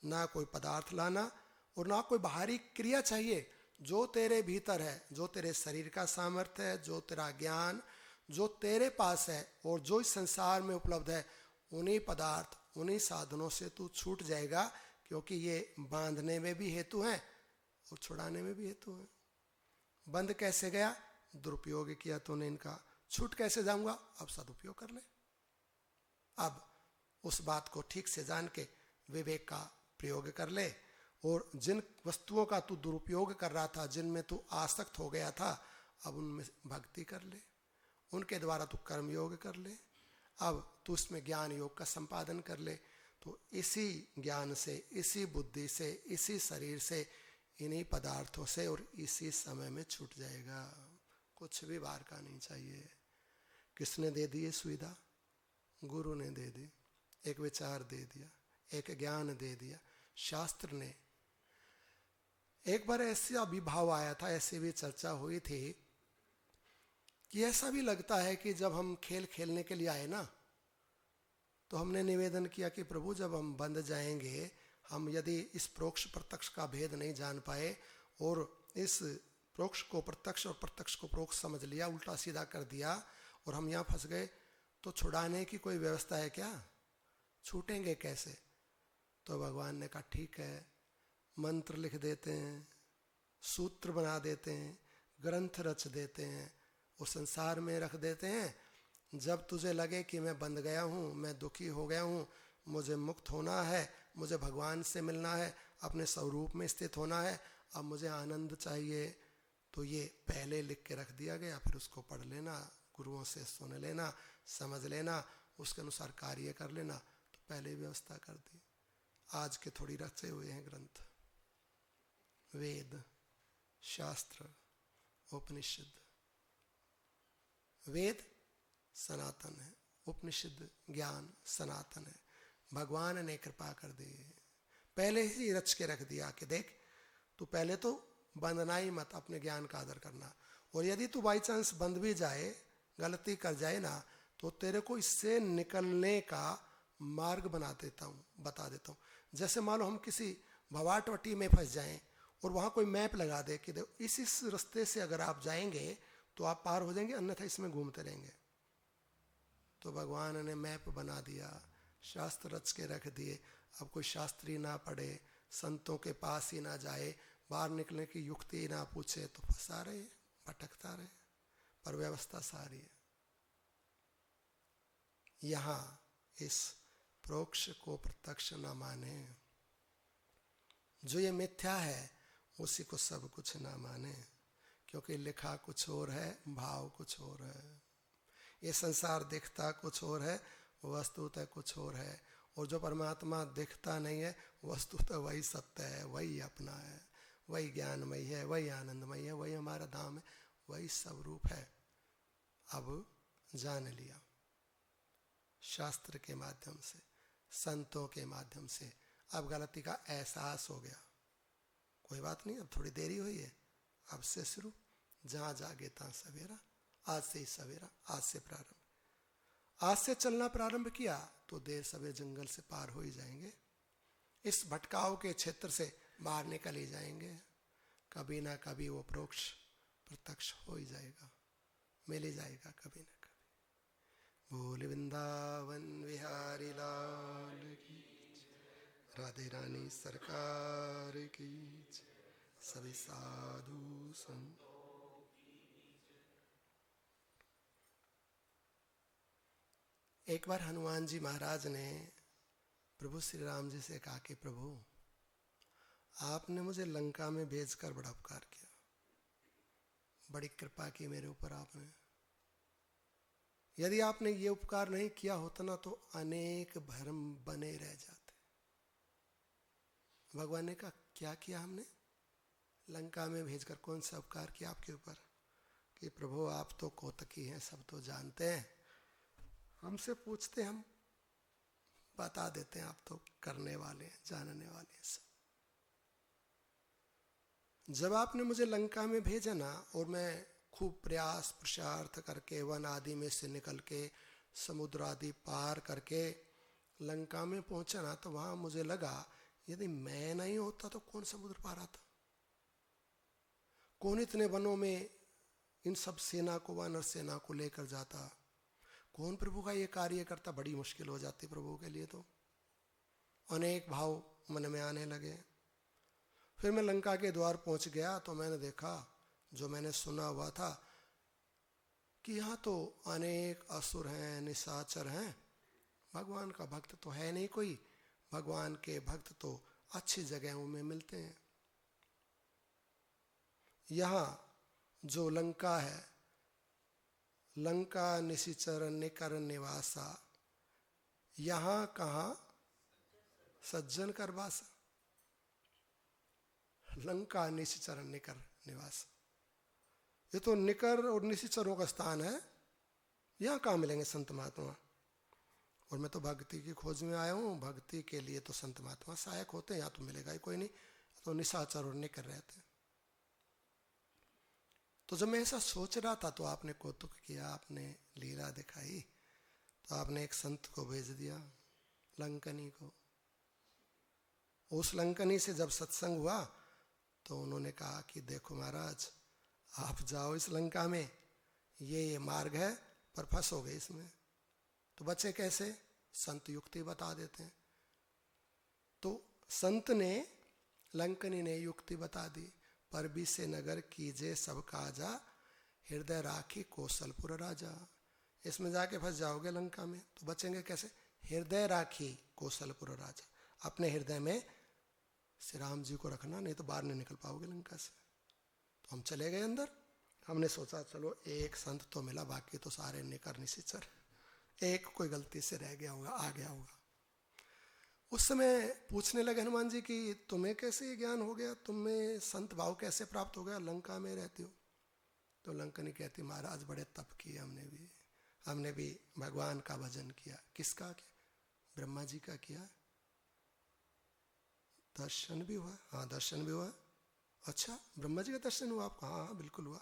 ना कोई पदार्थ लाना, और ना कोई बाहरी क्रिया चाहिए। जो तेरे भीतर है, जो तेरे शरीर का सामर्थ्य है, जो तेरा ज्ञान जो तेरे पास है, और जो इस संसार में उपलब्ध है, उन्हीं पदार्थ, उन्हीं साधनों से तू छूट जाएगा, क्योंकि ये बांधने में भी हेतु हैं और छुड़ाने में भी हेतु हैं। बंद कैसे गया? दुरुपयोग किया तूने इनका। छूट कैसे जाऊंगा? अब सदुपयोग कर ले। अब उस बात को ठीक से जान के विवेक का प्रयोग कर ले, और जिन वस्तुओं का तू दुरुपयोग कर रहा था, जिनमें तू आसक्त हो गया था, अब उनमें भक्ति कर ले, उनके द्वारा तू कर्म योग कर ले। अब तू उसमें ज्ञान योग का संपादन कर ले, तो इसी ज्ञान से, इसी बुद्धि से, इसी शरीर से, इन्हीं पदार्थों से और इसी समय में छूट जाएगा। कुछ भी बाहर का नहीं चाहिए। किसने दे दी ये सुविधा? गुरु ने दे दी। एक विचार दे दिया, एक ज्ञान दे दिया, शास्त्र ने। एक बार ऐसा भी भाव आया था, ऐसी भी चर्चा हुई थी कि ऐसा भी लगता है कि जब हम खेल खेलने के लिए आए ना, तो हमने निवेदन किया कि प्रभु जब हम बंद जाएंगे, हम यदि इस प्रोक्ष प्रत्यक्ष का भेद नहीं जान पाए और इस प्रोक्ष को प्रत्यक्ष और प्रत्यक्ष को प्रोक्ष समझ लिया, उल्टा सीधा कर दिया और हम यहाँ फंस गए, तो छुड़ाने की कोई व्यवस्था है क्या? छूटेंगे कैसे? तो भगवान ने कहा ठीक है, मंत्र लिख देते हैं, सूत्र बना देते हैं, ग्रंथ रच देते हैं, वो संसार में रख देते हैं। जब तुझे लगे कि मैं बंध गया हूँ, मैं दुखी हो गया हूँ, मुझे मुक्त होना है, मुझे भगवान से मिलना है, अपने स्वरूप में स्थित होना है, अब मुझे आनंद चाहिए, तो ये पहले लिख के रख दिया गया। फिर उसको पढ़ लेना, गुरुओं से सुन लेना, समझ लेना, उसके अनुसार कार्य कर लेना। तो पहले व्यवस्था कर दी। आज के थोड़ी रचे हुए हैं ग्रंथ, वेद, शास्त्र, उपनिषद। वेद सनातन है, उपनिषद ज्ञान सनातन है। भगवान ने कृपा कर दी, पहले ही रच के रख दिया कि देख, तू पहले तो बंधना ही मत, अपने ज्ञान का आदर करना, और यदि तू बाई चांस बंध भी जाए, गलती कर जाए ना, तो तेरे को इससे निकलने का मार्ग बता देता हूँ। जैसे मान लो हम किसी भवाटवटी में फंस जाएं और वहाँ कोई मैप लगा दे कि देखो इस रास्ते से अगर आप जाएंगे तो आप पार हो जाएंगे, अन्यथा इसमें घूमते रहेंगे। तो भगवान ने मैप बना दिया, शास्त्र रच के रख दिए। अब कोई शास्त्री ना पढ़े, संतों के पास ही ना जाए, बाहर निकलने की युक्ति ही ना पूछे, तो फंसा रहे, भटकता रहे। पर व्यवस्था सारी है। यहाँ इस प्रोक्ष को प्रत्यक्ष न माने, जो ये मिथ्या है उसी को सब कुछ ना माने, क्योंकि लिखा कुछ और है, भाव कुछ और है। ये संसार दिखता कुछ और है, वस्तुतः कुछ और है। और जो परमात्मा दिखता नहीं है, वस्तुतः वही सत्य है, वही अपना है, वही ज्ञानमय है, वही आनंदमय है, वही हमारा धाम है, वही सब रूप है। अब जान लिया शास्त्र के माध्यम से, संतों के माध्यम से, अब गलती का एहसास हो गया। कोई बात नहीं, अब थोड़ी देरी हुई है, अब से शुरू, जहां जागे तहां सवेरा। आज से ही सवेरा, आज से प्रारंभ। आज से चलना प्रारंभ किया तो देर सवेर जंगल से पार हो ही जाएंगे, इस भटकाव के क्षेत्र से बाहर निकल ही जाएंगे। कभी ना कभी वो प्रोक्ष प्रत्यक्ष हो ही जाएगा, मिल ही जाएगा कभी ना कभी। बोल वृंदावन विहारी लाल की, राधे रानी सरकार की, सभी साधु संत। एक बार हनुमान जी महाराज ने प्रभु श्री राम जी से कहा कि प्रभु, आपने मुझे लंका में भेजकर बड़ा उपकार किया, बड़ी कृपा की मेरे ऊपर आपने। यदि आपने ये उपकार नहीं किया होता ना, तो अनेक भ्रम बने रह जाते। भगवान ने कहा क्या किया हमने? लंका में भेजकर कौन सा उपकार किया आपके ऊपर? कि प्रभु आप तो कौतकी हैं, सब तो जानते हैं, हमसे पूछते हम बता देते हैं, आप तो करने वाले हैं, जानने वाले हैं सब। जब आपने मुझे लंका में भेजा ना, और मैं खूब प्रयास पुरुषार्थ करके वन आदि में से निकल के समुद्र आदि पार करके लंका में पहुंचा ना, तो वहां मुझे लगा यदि मैं नहीं होता तो कौन समुद्र पार आता, कौन इतने वनों में इन सब सेना को, वानर सेना को लेकर जाता, कौन प्रभु का ये कार्य करता, बड़ी मुश्किल हो जाती प्रभु के लिए। तो अनेक भाव मन में आने लगे। फिर मैं लंका के द्वार पहुंच गया तो मैंने देखा जो मैंने सुना हुआ था कि यहाँ तो अनेक असुर हैं, निशाचर हैं, भगवान का भक्त तो है नहीं कोई। भगवान के भक्त तो अच्छी जगहों में मिलते हैं। यहाँ जो लंका है, लंका निशिचर निकर निवासा, यहाँ कहाँ सज्जन कर वासा। लंका निशिचर निकर निवास, ये तो निकर और निशिचरों का स्थान है। यहाँ कहाँ मिलेंगे संत महात्मा? और मैं तो भक्ति की खोज में आया हूँ। भक्ति के लिए तो संत महात्मा सहायक होते हैं, यहाँ तो मिलेगा ही कोई नहीं। तो निशाचर और निकर रहते हैं। तो जब मैं ऐसा सोच रहा था तो आपने कौतुक किया, आपने लीला दिखाई। तो आपने एक संत को भेज दिया, लंकनी को। उस लंकनी से जब सत्संग हुआ तो उन्होंने कहा कि देखो महाराज, आप जाओ इस लंका में, ये मार्ग है, पर फंसोगे इसमें। तो बच्चे कैसे? संत युक्ति बता देते हैं। तो संत ने, लंकनी ने युक्ति बता दी। परबी से नगर कीजे सब काजा, हृदय राखी कौशलपुर राजा। इसमें जाके फंस जाओगे लंका में, तो बचेंगे कैसे? हृदय राखी कौशलपुर राजा, अपने हृदय में श्री राम जी को रखना, नहीं तो बाहर नहीं निकल पाओगे लंका से। तो हम चले गए अंदर। हमने सोचा चलो एक संत तो मिला, बाकी तो सारे निकर निशिचर, एक कोई गलती से रह गया होगा, आ गया होगा। उस समय पूछने लगे हनुमान जी कि तुम्हें कैसे ज्ञान हो गया, तुम्हें संत भाव कैसे प्राप्त हो गया, लंका में रहती हो? तो लंकनी कहती महाराज बड़े तप किए हमने भी भगवान का भजन किया। किसका किया? ब्रह्मा जी का किया। दर्शन भी हुआ? हाँ दर्शन भी हुआ। अच्छा ब्रह्मा जी का दर्शन हुआ आपको? हाँ बिल्कुल हुआ।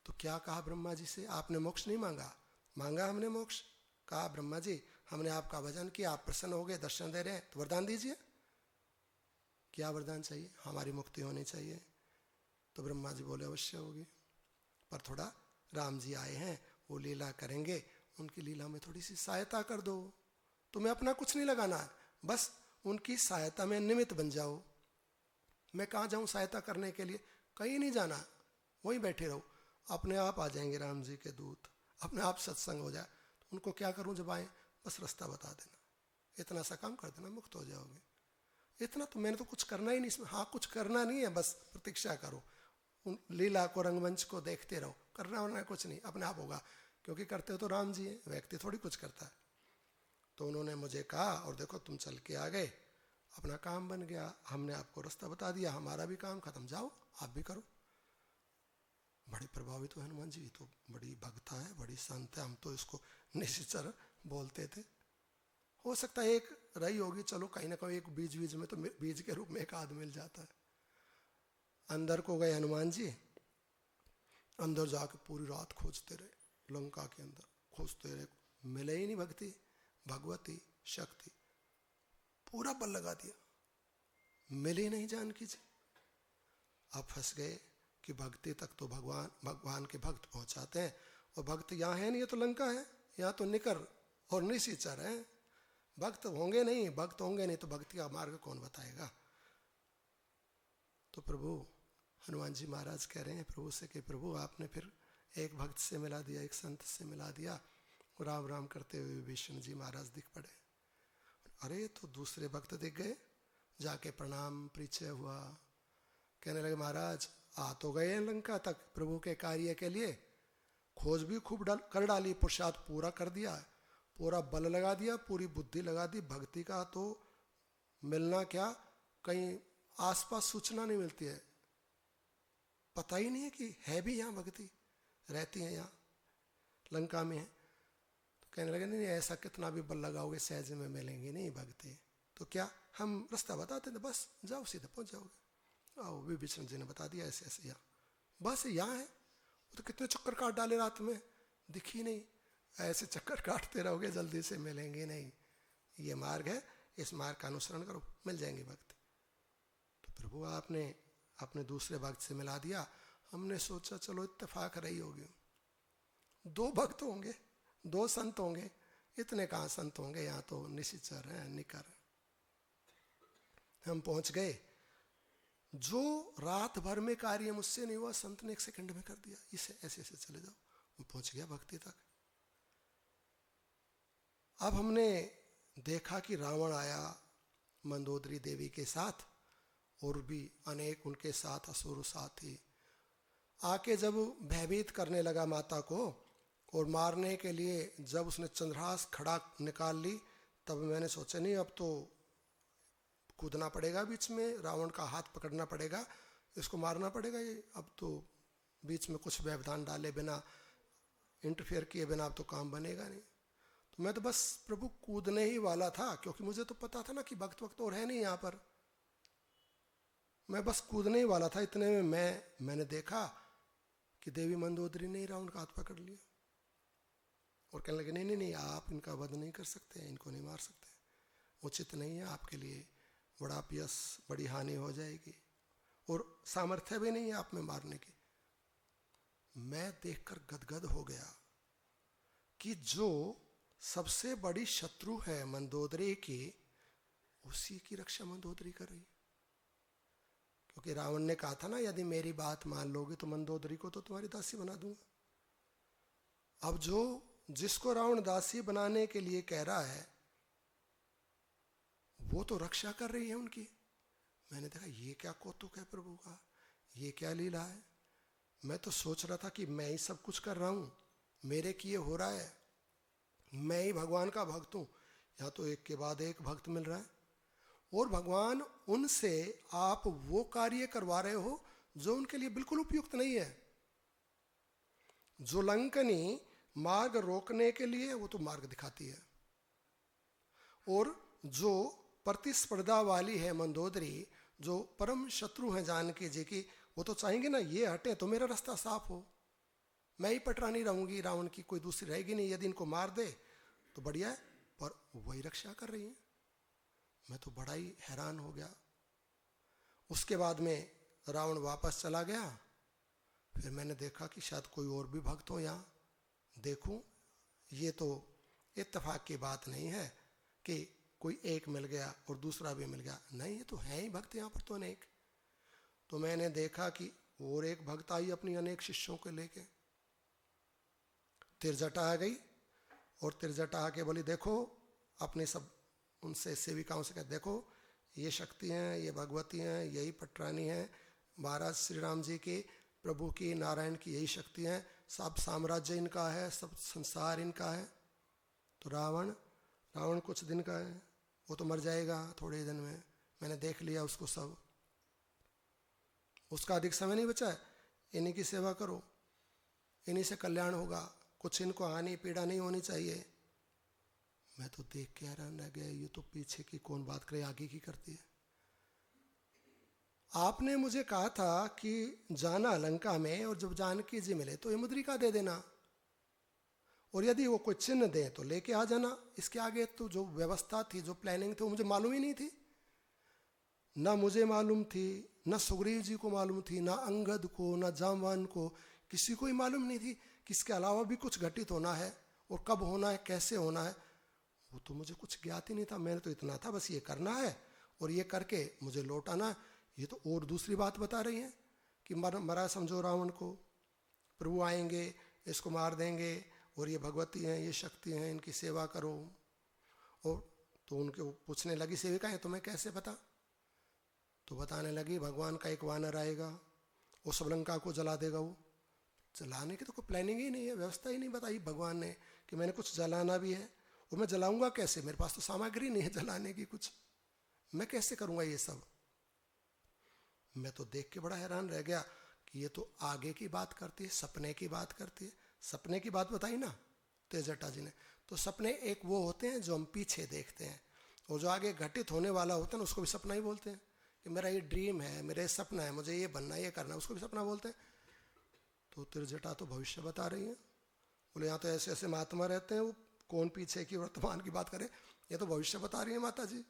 तो क्या कहा ब्रह्मा जी से? आपने मोक्ष नहीं मांगा? मांगा हमने मोक्ष। कहा ब्रह्मा जी हमने आपका भजन किया, आप प्रसन्न हो गए, दर्शन दे रहे हैं, तो वरदान दीजिए। क्या वरदान चाहिए? हमारी मुक्ति होनी चाहिए। तो ब्रह्मा जी बोले अवश्य होगी, पर थोड़ा राम जी आए हैं, वो लीला करेंगे, उनकी लीला में थोड़ी सी सहायता कर दो। तुम्हें अपना कुछ नहीं लगाना है, बस उनकी सहायता में निमित्त बन जाओ। मैं कहाँ जाऊँ सहायता करने के लिए? कहीं नहीं जाना, वहीं बैठे रहो, अपने आप आ जाएंगे राम जी के दूत, अपने आप सत्संग हो जाए। तो उनको क्या करूँ जब आए? बस रास्ता बता देना, इतना सा काम कर देना, मुक्त हो जाओगे। इतना तो मैंने तो कुछ करना ही नहीं इसमें। हाँ कुछ करना नहीं है, बस प्रतीक्षा करो, उन लीला को, रंगमंच को देखते रहो, करना वरना कुछ नहीं, अपने आप होगा, क्योंकि करते हो तो राम जी है, व्यक्ति थोड़ी कुछ करता है। तो उन्होंने मुझे कहा और देखो तुम चल के आ गए, अपना काम बन गया, हमने आपको रास्ता बता दिया, हमारा भी काम खत्म, जाओ आप भी करो। बड़े प्रभावित हुए हनुमान जी, तो बड़ी भक्ता है, बड़ी संत है, हम तो इसको निशिचर बोलते थे। हो सकता है एक रही होगी, चलो कहीं ना कहीं एक बीज में तो बीज के रूप में एक आदमी मिल जाता है। अंदर को गए हनुमान जी, अंदर जाके पूरी रात खोजते रहे, लंका के अंदर खोजते रहे, मिले ही नहीं भक्ति, भगवती शक्ति, पूरा बल लगा दिया, मिली नहीं जानकी जी। अब फंस गए कि भक्ति तक तो भगवान के भक्त पहुंचाते हैं, और भक्त यहाँ है नहीं, ये तो लंका है, यहाँ तो निकर और निशिचर है। भक्त होंगे नहीं, भक्त होंगे नहीं तो भक्ति का मार्ग कौन बताएगा? तो प्रभु हनुमान जी महाराज कह रहे हैं प्रभु से कि प्रभु आपने फिर एक भक्त से मिला दिया, एक संत से मिला दिया। राम राम करते हुए विष्णु जी महाराज दिख पड़े। अरे तो दूसरे भक्त दिख गए, जाके प्रणाम परिचय हुआ, कहने लगे महाराज आ तो गए हैं लंका तक प्रभु के कार्य के लिए, खोज भी खूब कर डाली, पुरुषार्थ पूरा कर दिया, पूरा बल लगा दिया, पूरी बुद्धि लगा दी। भक्ति का तो मिलना क्या, कहीं आसपास सूचना नहीं मिलती है, पता ही नहीं है कि है भी यहाँ भक्ति, रहती है यहाँ लंका में है। तो कहने लगे नहीं ऐसा कितना भी बल लगाओगे सहज में मिलेंगे नहीं भक्ति। तो क्या हम रास्ता बताते थे, बस जाओ सीधे पहुंच जाओगे। आओ विभीषण जी ने बता दिया ऐसे ऐसे यहाँ, बस यहाँ है। तो कितने चक्कर काट डाले रात में, दिखी नहीं, ऐसे चक्कर काटते रहोगे जल्दी से मिलेंगे नहीं, ये मार्ग है, इस मार्ग का अनुसरण करो, मिल जाएंगे भक्त। तो प्रभु आपने अपने दूसरे भक्त से मिला दिया। हमने सोचा चलो इत्तेफाक रही होगी, दो भक्त होंगे, 2 संत होंगे, इतने कहाँ संत होंगे, यहाँ तो निशिचर हैं, निकर। हम पहुंच गए। जो रात भर में कार्य मुझसे नहीं हुआ, संत ने 1 सेकंड में कर दिया। इसे ऐसे ऐसे चले जाओ, मैं पहुंच गया भक्ति तक। अब हमने देखा कि रावण आया मंदोदरी देवी के साथ, और भी अनेक उनके साथ असुर साथी। आके जब भयभीत करने लगा माता को और मारने के लिए जब उसने चंद्रहास खड़ा निकाल ली, तब मैंने सोचा नहीं, अब तो कूदना पड़ेगा बीच में, रावण का हाथ पकड़ना पड़ेगा, इसको मारना पड़ेगा। ये अब तो बीच में कुछ व्यवधान डाले बिना, इंटरफेयर किए बिना अब तो काम बनेगा नहीं। तो मैं तो बस प्रभु कूदने ही वाला था, क्योंकि मुझे तो पता था ना कि भक्त वक्त और है नहीं यहाँ पर। मैं बस कूदने ही वाला था। इतने में मैंने देखा कि देवी मंदोदरी ने रावण का हाथ पकड़ लिया और कहने लगे, नहीं नहीं, आप इनका वध नहीं कर सकते, इनको नहीं मार सकते, उचित नहीं है आपके लिए, बड़ा अपयश, बड़ी हानि हो जाएगी, और सामर्थ्य भी नहीं है आप में मारने की। मैं देखकर गदगद हो गया कि जो सबसे बड़ी शत्रु है मंदोदरी की, उसी की रक्षा मंदोदरी कर रही। क्योंकि रावण ने कहा था ना, यदि मेरी बात मान लोगे तो मंदोदरी को तो तुम्हारी दासी बना दूंगा। अब जो जिसको रावण दासी बनाने के लिए कह रहा है, वो तो रक्षा कर रही है उनकी। मैंने देखा ये क्या कौतुक है प्रभु का, ये क्या लीला है। मैं तो सोच रहा था कि मैं ही सब कुछ कर रहा हूं, मेरे किए हो रहा है, मैं ही भगवान का भक्त हूं। यहाँ तो एक के बाद एक भक्त मिल रहा है, और भगवान उनसे आप वो कार्य करवा रहे हो जो उनके लिए बिल्कुल उपयुक्त नहीं है। जो लंकनी मार्ग रोकने के लिए, वो तो मार्ग दिखाती है, और जो प्रतिस्पर्धा वाली है मंदोदरी, जो परम शत्रु है जानकी जी की, वो तो चाहेंगे ना ये हटे तो मेरा रास्ता साफ हो, मैं ही पटरानी रहूंगी, रावण की कोई दूसरी रहेगी नहीं, यदि इनको मार दे तो बढ़िया है, पर वही रक्षा कर रही है। मैं तो बड़ा ही हैरान हो गया। उसके बाद में रावण वापस चला गया। फिर मैंने देखा कि शायद कोई और भी भक्त हो यहाँ, देखूं। ये तो इत्तेफाक की बात नहीं है कि कोई एक मिल गया और दूसरा भी मिल गया, नहीं, ये तो है ही भक्त यहाँ पर तो अनेक। तो मैंने देखा कि और एक भक्त आई अपनी अनेक शिष्यों को लेके। तिरजटा आ गई, और तिरजटा आके बोली, देखो अपने सब उनसे सेविकाओं से कहते, देखो ये शक्ति हैं, ये भगवती हैं, यही पटरानी हैं, महाराज श्री राम जी की, प्रभु की, नारायण की यही शक्ति हैं, सब साम्राज्य इनका है, सब संसार इनका है। तो रावण कुछ दिन का है, वो तो मर जाएगा थोड़े दिन में, मैंने देख लिया उसको सब, उसका अधिक समय नहीं बचा है, इन्हीं की सेवा करो, इन्हीं से कल्याण होगा, कुछ इनको हानि पीड़ा नहीं होनी चाहिए। मैं तो देख के हैरान रह गया, ये तो पीछे की कौन बात करे, आगे की करती है। आपने मुझे कहा था कि जाना लंका में, और जब जानकी जी मिले तो ये मुद्रिका दे देना, और यदि वो कोई चिन्ह दे तो लेके आ जाना। इसके आगे तो जो व्यवस्था थी, जो प्लानिंग थी, वो मुझे मालूम ही नहीं थी। ना मुझे मालूम थी, ना सुग्रीव जी को मालूम थी, ना अंगद को, ना जामवान को, किसी को ही मालूम नहीं थी कि इसके अलावा भी कुछ घटित होना है, और कब होना है, कैसे होना है, वो तो मुझे कुछ ज्ञात ही नहीं था। मैंने तो इतना था बस ये करना है, और ये करके मुझे लौट आना। ये तो और दूसरी बात बता रही है कि मरा समझो रावण को, प्रभु आएंगे, इसको मार देंगे, और ये भगवती हैं, ये शक्ति हैं, इनकी सेवा करो। और तो उनके पूछने लगी सेविका है, तुम्हें कैसे पता? तो बताने लगी, भगवान का एक वानर आएगा, वो सब लंका को जला देगा। वो जलाने की तो कोई प्लानिंग ही नहीं है, व्यवस्था ही नहीं बताई भगवान ने कि मैंने कुछ जलाना भी है, वो मैं जलाऊंगा कैसे, मेरे पास तो सामग्री नहीं है जलाने की कुछ, मैं कैसे करूंगा ये सब। मैं तो देख के बड़ा हैरान रह गया कि ये तो आगे की बात करती है, सपने की बात करती है। सपने की बात बताई ना तेजटा जी ने, तो सपने एक वो होते हैं जो हम पीछे देखते हैं, और जो आगे घटित होने वाला होता है ना, उसको भी सपना ही बोलते हैं कि मेरा ये ड्रीम है, मेरा ये सपना है, मुझे ये बनना, ये करना, उसको भी सपना बोलते हैं। तो तिरजटा तो भविष्य बता रही है। बोले यहाँ तो ऐसे ऐसे महात्मा रहते हैं, वो कौन पीछे की वर्तमान की बात करे, ये तो भविष्य बता रही है माता जी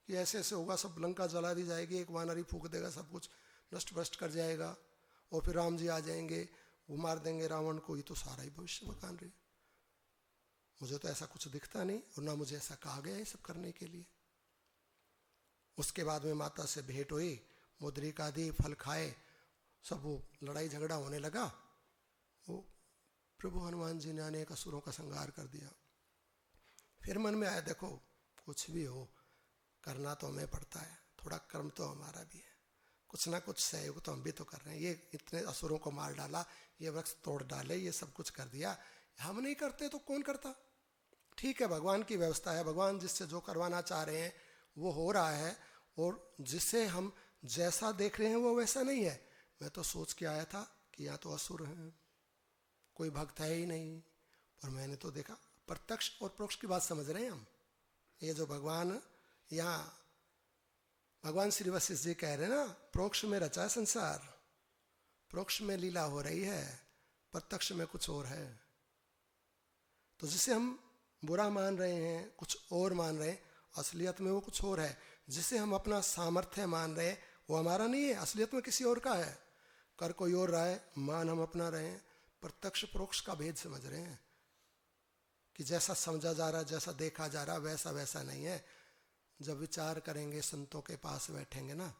कि ऐसे ऐसे होगा, सब लंका जला दी जाएगी, एक वानर ही फूंक देगा, सब कुछ नष्ट भ्रष्ट कर जाएगा, और फिर राम जी आ जाएंगे, वो मार देंगे रावण को। ये तो सारा ही भविष्य बता रही है। मुझे तो ऐसा कुछ दिखता नहीं और ना मुझे ऐसा कहा गया ये सब करने के लिए। उसके बाद में माता से भेंट हुई, मुद्रिका दी, फल खाए, सब वो लड़ाई झगड़ा होने लगा। वो प्रभु हनुमान जी ने अनेक असुरों का संहार कर दिया। फिर मन में आया देखो कुछ भी हो करना तो हमें पड़ता है, थोड़ा कर्म तो हमारा भी है, कुछ ना कुछ सहयोग तो हम भी तो कर रहे हैं। ये इतने असुरों को मार डाला, ये वृक्ष तोड़ डाले, ये सब कुछ कर दिया, हम नहीं करते तो कौन करता। ठीक है, भगवान की व्यवस्था है, भगवान जिससे जो करवाना चाह रहे हैं वो हो रहा है, और जिसे हम जैसा देख रहे हैं वो वैसा नहीं है। मैं तो सोच के आया था कि यहाँ तो असुर हैं, कोई भक्त है ही नहीं, पर मैंने तो देखा। प्रत्यक्ष और परोक्ष की बात समझ रहे हैं हम। ये जो भगवान यहाँ भगवान श्री वशिष्ठ जी कह रहे हैं ना, प्रोक्ष में रचा है संसार, प्रोक्ष में लीला हो रही है, प्रत्यक्ष में कुछ और है। तो जिसे हम बुरा मान रहे हैं, कुछ और मान रहे हैं, असलियत में वो कुछ और है। जिसे हम अपना सामर्थ्य मान रहे हैं वो हमारा नहीं है, असलियत में किसी और का है। कर कोई और रहा है, मान हम अपना रहे हैं। प्रत्यक्ष परोक्ष का भेद समझ रहे हैं कि जैसा समझा जा रहा है, जैसा देखा जा रहा है, वैसा वैसा नहीं है। जब विचार करेंगे, संतों के पास बैठेंगे ना,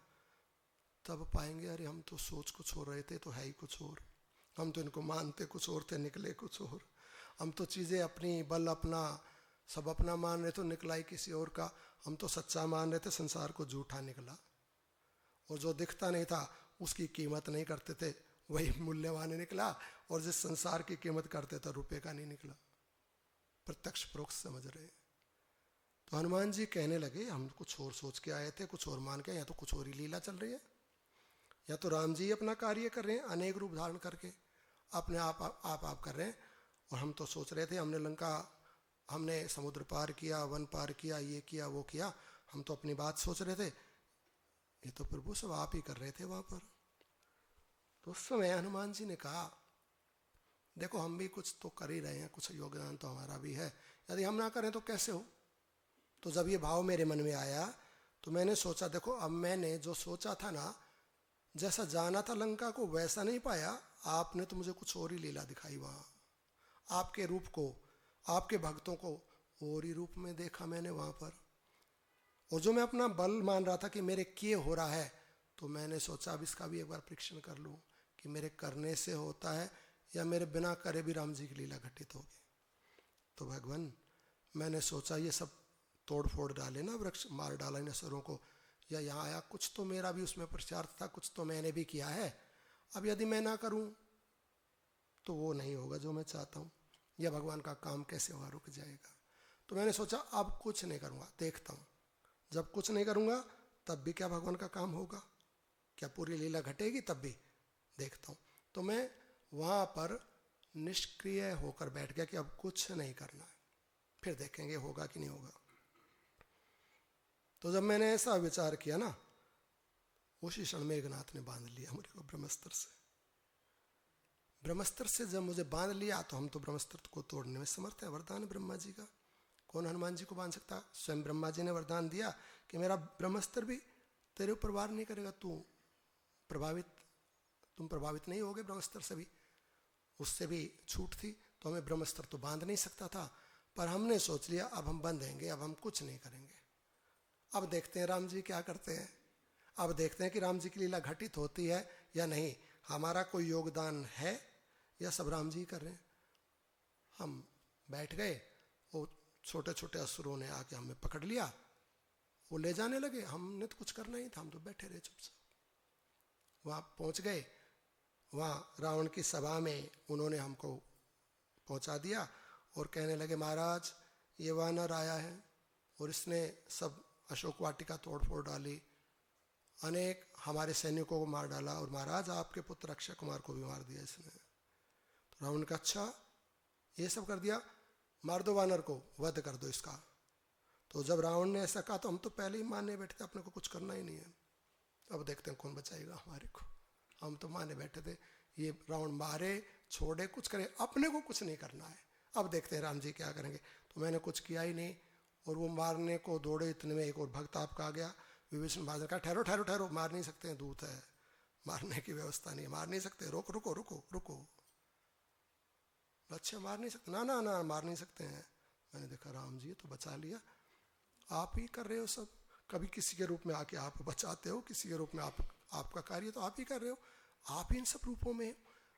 तब पाएंगे अरे हम तो सोच कुछ हो रहे थे, तो है ही कुछ और। हम तो इनको मानते कुछ और थे, निकले कुछ और। हम तो चीज़ें अपनी, बल अपना, सब अपना मान रहे, तो निकला ही किसी और का। हम तो सच्चा मान रहे थे, संसार को झूठा निकला। और जो दिखता नहीं था उसकी कीमत नहीं करते थे, वही मूल्यवान निकला। और जिस संसार की कीमत करते थे रुपये का नहीं निकला। प्रत्यक्ष परोक्ष समझ रहे हैं। तो हनुमान जी कहने लगे हम कुछ और सोच के आए थे, कुछ और मान के, या तो कुछ और ही लीला चल रही है, या तो राम जी अपना कार्य कर रहे हैं अनेक रूप धारण करके, अपने आप कर रहे हैं। और हम तो सोच रहे थे हमने लंका, हमने समुद्र पार किया, वन पार किया, ये किया वो किया, हम तो अपनी बात सोच रहे थे, ये तो प्रभु सब आप ही कर रहे थे वहां पर। तो उस समय हनुमान जी ने कहा देखो हम भी कुछ तो कर ही रहे हैं, कुछ योगदान तो हमारा भी है, यदि हम ना करें तो कैसे हो। तो जब ये भाव मेरे मन में आया तो मैंने सोचा देखो अब मैंने जो सोचा था ना, जैसा जाना था लंका को वैसा नहीं पाया, आपने तो मुझे कुछ और ही लीला दिखाई वहाँ। आपके रूप को, आपके भक्तों को और ही रूप में देखा मैंने वहाँ पर। और जो मैं अपना बल मान रहा था कि मेरे किए हो रहा है, तो मैंने सोचा अब इसका भी एक बार परीक्षण कर लूँ कि मेरे करने से होता है या मेरे बिना करे भी राम जी की लीला घटित होगी। तो भगवान मैंने सोचा ये सब तोड़ फोड़ डाले ना, वृक्ष मार डाला इन असुरों को, या यहाँ आया कुछ तो मेरा भी उसमें पुरुषार्थ था, कुछ तो मैंने भी किया है। अब यदि मैं ना करूँ तो वो नहीं होगा जो मैं चाहता हूँ, या भगवान का काम कैसे होगा, रुक जाएगा। तो मैंने सोचा अब कुछ नहीं करूँगा, देखता हूँ। जब कुछ नहीं करूँगा तब भी क्या भगवान का काम होगा, क्या पूरी लीला घटेगी, तब भी देखता हूँ। तो मैं वहाँ पर निष्क्रिय होकर बैठ गया कि अब कुछ नहीं करना है, फिर देखेंगे होगा कि नहीं होगा। तो जब मैंने ऐसा विचार किया ना, उसी क्षण मेघनाथ ने बांध लिया मुझे को ब्रह्मस्त्र से। ब्रह्मस्त्र से जब मुझे बांध लिया तो हम तो ब्रह्मस्त्र को तोड़ने में समर्थ है, वरदान ब्रह्मा जी का, कौन हनुमान जी को बांध सकता। स्वयं ब्रह्मा जी ने वरदान दिया कि मेरा ब्रह्मस्त्र भी तेरे ऊपर वार नहीं करेगा, तुम प्रभावित नहीं होगे ब्रह्मस्त्र से भी। उससे भी छूट थी, तो हमें ब्रह्मस्त्र तो बांध नहीं सकता था। पर हमने सोच लिया अब हम बंधेंगे, अब हम कुछ नहीं करेंगे। अब देखते हैं राम जी क्या करते हैं, अब देखते हैं कि राम जी की लीला घटित होती है या नहीं, हमारा कोई योगदान है या सब राम जी कर रहे हैं। हम बैठ गए, वो छोटे छोटे असुरों ने आके हमें पकड़ लिया, वो ले जाने लगे, हमने तो कुछ करना ही था, हम तो बैठे रहे चुपचाप। वहाँ पहुँच गए, वहाँ रावण की सभा में उन्होंने हमको पहुँचा दिया और कहने लगे महाराज ये वानर आया है और इसने सब अशोक वाटिका तोड़ फोड़ डाली, अनेक हमारे सैनिकों को मार डाला, और महाराज आपके पुत्र अक्षय कुमार को भी मार दिया इसने। तो रावण का अच्छा ये सब कर दिया, मार दो वानर को, वध कर दो इसका। तो जब रावण ने ऐसा कहा तो हम तो पहले ही मानने बैठे थे, अपने को कुछ करना ही नहीं है, अब देखते हैं कौन बचाएगा हमारे को। हम तो माने बैठे थे, ये रावण मारे छोड़े कुछ करे, अपने को कुछ नहीं करना है, अब देखते हैं राम जी क्या करेंगे। तो मैंने कुछ किया ही नहीं, और वो मारने को दौड़े, इतने में एक और भक्त आपका आ गया, विभीषण महाराज ने कहा ठहरो ठहरो ठहरो, मार नहीं सकते हैं, दूत है, मारने की व्यवस्था नहीं, मार नहीं सकते, रुको रुको रुको रुको। अच्छा मार नहीं सकते, ना ना ना मार नहीं सकते हैं। मैंने देखा राम जी तो बचा लिया, आप ही कर रहे हो सब, कभी किसी के रूप में आके आप बचाते हो, किसी के रूप में आपका कार्य तो आप ही कर रहे हो, आप ही इन सब रूपों में।